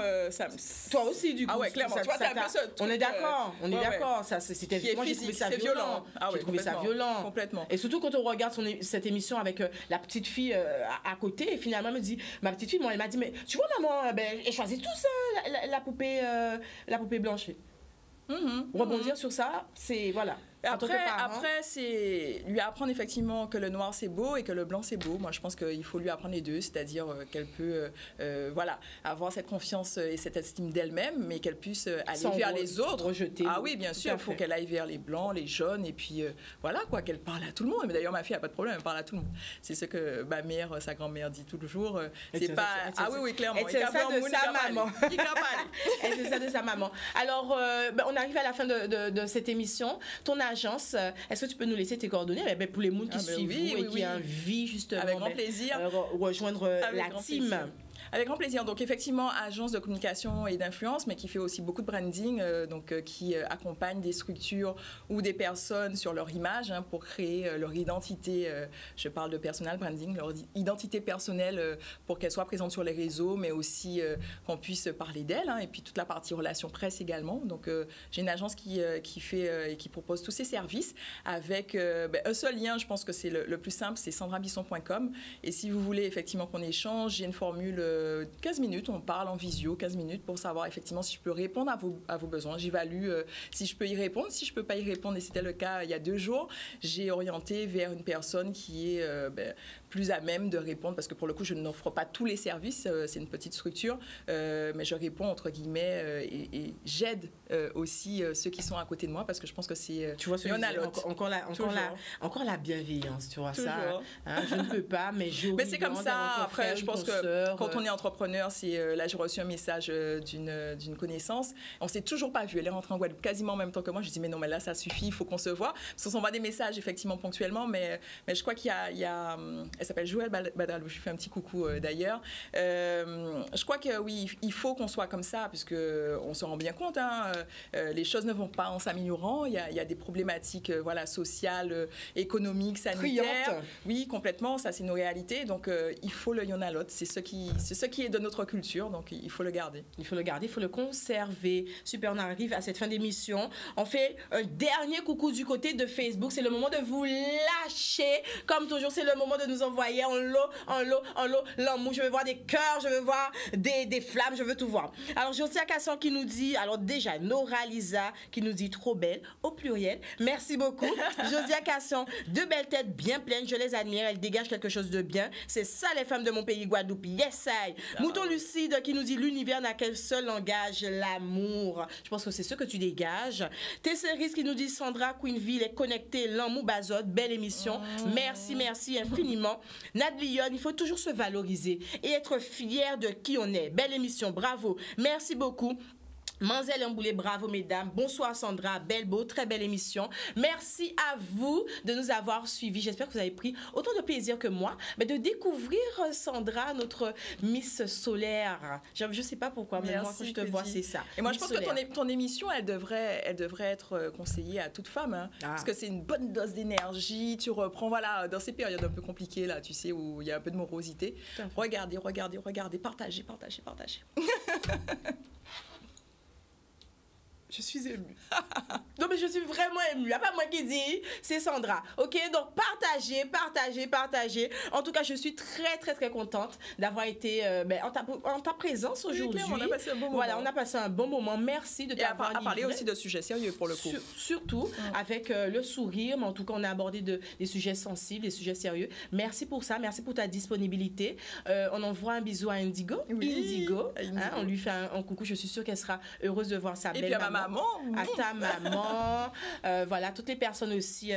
S1: Toi aussi, du coup.
S2: Ah ouais, clairement. Toi, t'as un peu ça.
S1: On est d'accord. On est d'accord. C'était
S2: moi, j'ai trouvé ça violent.
S1: J'ai trouvé ça violent.
S2: Complètement.
S1: Et surtout quand on regarde cette émission avec la petite fille à côté, et finalement, elle me dit, ma petite fille, elle m'a dit, mais tu vois, maman, elle choisit tout ça, la poupée blanche. Rebondir sur ça, c'est voilà.
S2: Après, c'est lui apprendre effectivement que le noir c'est beau et que le blanc c'est beau. Moi, je pense qu'il faut lui apprendre les deux, c'est-à-dire qu'elle peut avoir cette confiance et cette estime d'elle-même, mais qu'elle puisse aller vers les autres.
S1: Rejeter.
S2: Ah oui, bien sûr, il faut qu'elle aille vers les blancs, les jaunes, et puis voilà, quoi, qu'elle parle à tout le monde. Mais d'ailleurs, ma fille n'a pas de problème, elle parle à tout le monde. C'est ce que ma mère, sa grand-mère dit toujours. C'est pas... Ah oui, clairement.
S1: C'est ça de sa maman.
S2: C'est
S1: ça de sa maman. Alors, on arrive à la fin de cette émission. Ton agence, est-ce que tu peux nous laisser tes coordonnées pour les gens qui suivent et qui ont envie justement
S2: avec grand plaisir
S1: rejoindre la team
S2: plaisir. Avec grand plaisir. Donc, effectivement, agence de communication et d'influence, mais qui fait aussi beaucoup de branding, qui accompagne des structures ou des personnes sur leur image pour créer leur identité. Je parle de personal branding, leur identité personnelle pour qu'elle soit présente sur les réseaux, mais aussi qu'on puisse parler d'elle. Et puis, toute la partie relations presse également. Donc, j'ai une agence qui fait et qui propose tous ces services avec un seul lien. Je pense que c'est le plus simple, c'est sandrabisson.com. Et si vous voulez effectivement qu'on échange, j'ai une formule 15 minutes, on parle en visio, 15 minutes pour savoir effectivement si je peux répondre à vos besoins. J'évalue si je peux y répondre. Si je ne peux pas y répondre, et c'était le cas il y a 2 jours, j'ai orienté vers une personne qui est plus à même de répondre, parce que pour le coup, je n'offre pas tous les services, c'est une petite structure, mais je réponds entre guillemets et j'aide aussi ceux qui sont à côté de moi, parce que je pense que c'est...
S1: Tu vois, encore la bienveillance, tu vois.
S2: Toujours.
S1: Ça. Je ne peux pas, mais
S2: mais c'est comme ça. Après, je pense que quand on est entrepreneur, là j'ai reçu un message d'une connaissance, on s'est toujours pas vu, elle est rentrée en Guadeloupe quasiment en même temps que moi, je dis mais non, mais là ça suffit, il faut qu'on se voit, parce qu'on s'envoie des messages effectivement ponctuellement, mais je crois qu'il y a elle s'appelle Joël Badalou, je lui fais un petit coucou d'ailleurs, je crois que oui, il faut qu'on soit comme ça, puisque on se rend bien compte, les choses ne vont pas en s'améliorant, il y a des problématiques sociales, économiques, sanitaires, oui, complètement, ça c'est nos réalités, donc il faut le yonalot, c'est ce qui est de notre culture, donc il faut le garder.
S1: Il faut le garder, il faut le conserver. Super, on arrive à cette fin d'émission. On fait un dernier coucou du côté de Facebook. C'est le moment de vous lâcher. Comme toujours, c'est le moment de nous envoyer en lot, l'amour. Je veux voir des cœurs, je veux voir des flammes, je veux tout voir. Alors, Josia Casson qui nous dit, alors déjà, Nora Lisa qui nous dit trop belle, au pluriel. Merci beaucoup. Josia Casson, 2 belles têtes bien pleines, je les admire. Elles dégagent quelque chose de bien. C'est ça les femmes de mon pays, Guadeloupe. Yes, I. Mouton Lucide qui nous dit l'univers n'a qu'un seul langage, l'amour. Je pense que c'est ce que tu dégages. Tesseris qui nous dit Sandra Queenville est connectée, l'amour Bazote, belle émission. Merci infiniment. Nadlion, il faut toujours se valoriser et être fier de qui on est. Belle émission, bravo. Merci beaucoup. Manzel Mboulé, bravo mesdames. Bonsoir Sandra, belle beau, très belle émission. Merci à vous de nous avoir suivis. J'espère que vous avez pris autant de plaisir que moi, mais de découvrir Sandra, notre Miss Solaire. Je ne sais pas pourquoi, mais moi quand je te vois, c'est ça.
S2: Et moi Miss je pense Solaire. Que ton émission, elle devrait être conseillée à toute femme, parce que c'est une bonne dose d'énergie. Tu reprends, dans ces périodes un peu compliquées là, tu sais, où il y a un peu de morosité. Regardez, partagez.
S1: Je suis émue. Non, mais je suis vraiment émue. Il n'y a pas moi qui dis, c'est Sandra. OK, donc partagez. En tout cas, je suis très contente d'avoir été en ta présence aujourd'hui.
S2: Oui, on a passé un bon moment.
S1: Voilà, on a passé un bon moment. Merci de t'avoir livré.
S2: À parler aussi de sujets sérieux pour le coup.
S1: Surtout avec le sourire, mais en tout cas, on a abordé des sujets sensibles, des sujets sérieux. Merci pour ça, merci pour ta disponibilité. On envoie un bisou à Indigo.
S2: Oui,
S1: Hein, on lui fait un coucou. Je suis sûre qu'elle sera heureuse de voir sa belle
S2: maman. Et puis à ma maman.
S1: À ta maman. Voilà, toutes les personnes aussi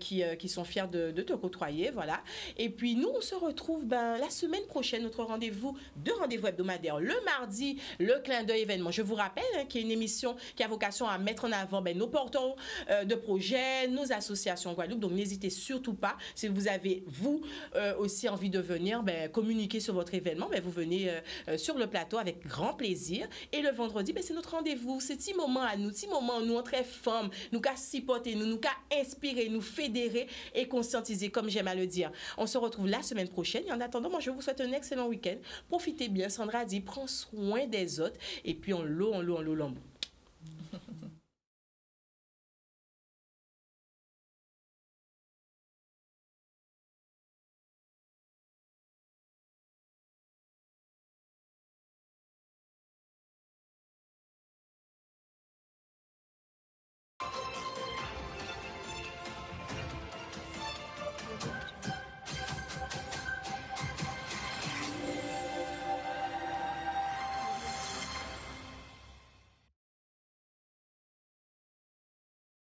S1: qui sont fières de te côtoyer. Voilà. Et puis, nous, on se retrouve la semaine prochaine, notre rendez-vous hebdomadaires. Le mardi, le clin d'œil événement. Je vous rappelle qu'il y a une émission qui a vocation à mettre en avant nos porteurs de projets, nos associations en Guadeloupe. Donc, n'hésitez surtout pas. Si vous avez, vous, aussi envie de venir communiquer sur votre événement, vous venez sur le plateau avec grand plaisir. Et le vendredi, c'est notre rendez-vous. C'est petit moment à nous, en très femmes, nous qu'à supporter, nous qu'à inspirer, nous fédérer et conscientiser, comme j'aime à le dire. On se retrouve la semaine prochaine. Et en attendant, moi, je vous souhaite un excellent week-end. Profitez bien. Sandra a dit, prends soin des autres. Et puis, on l'eau.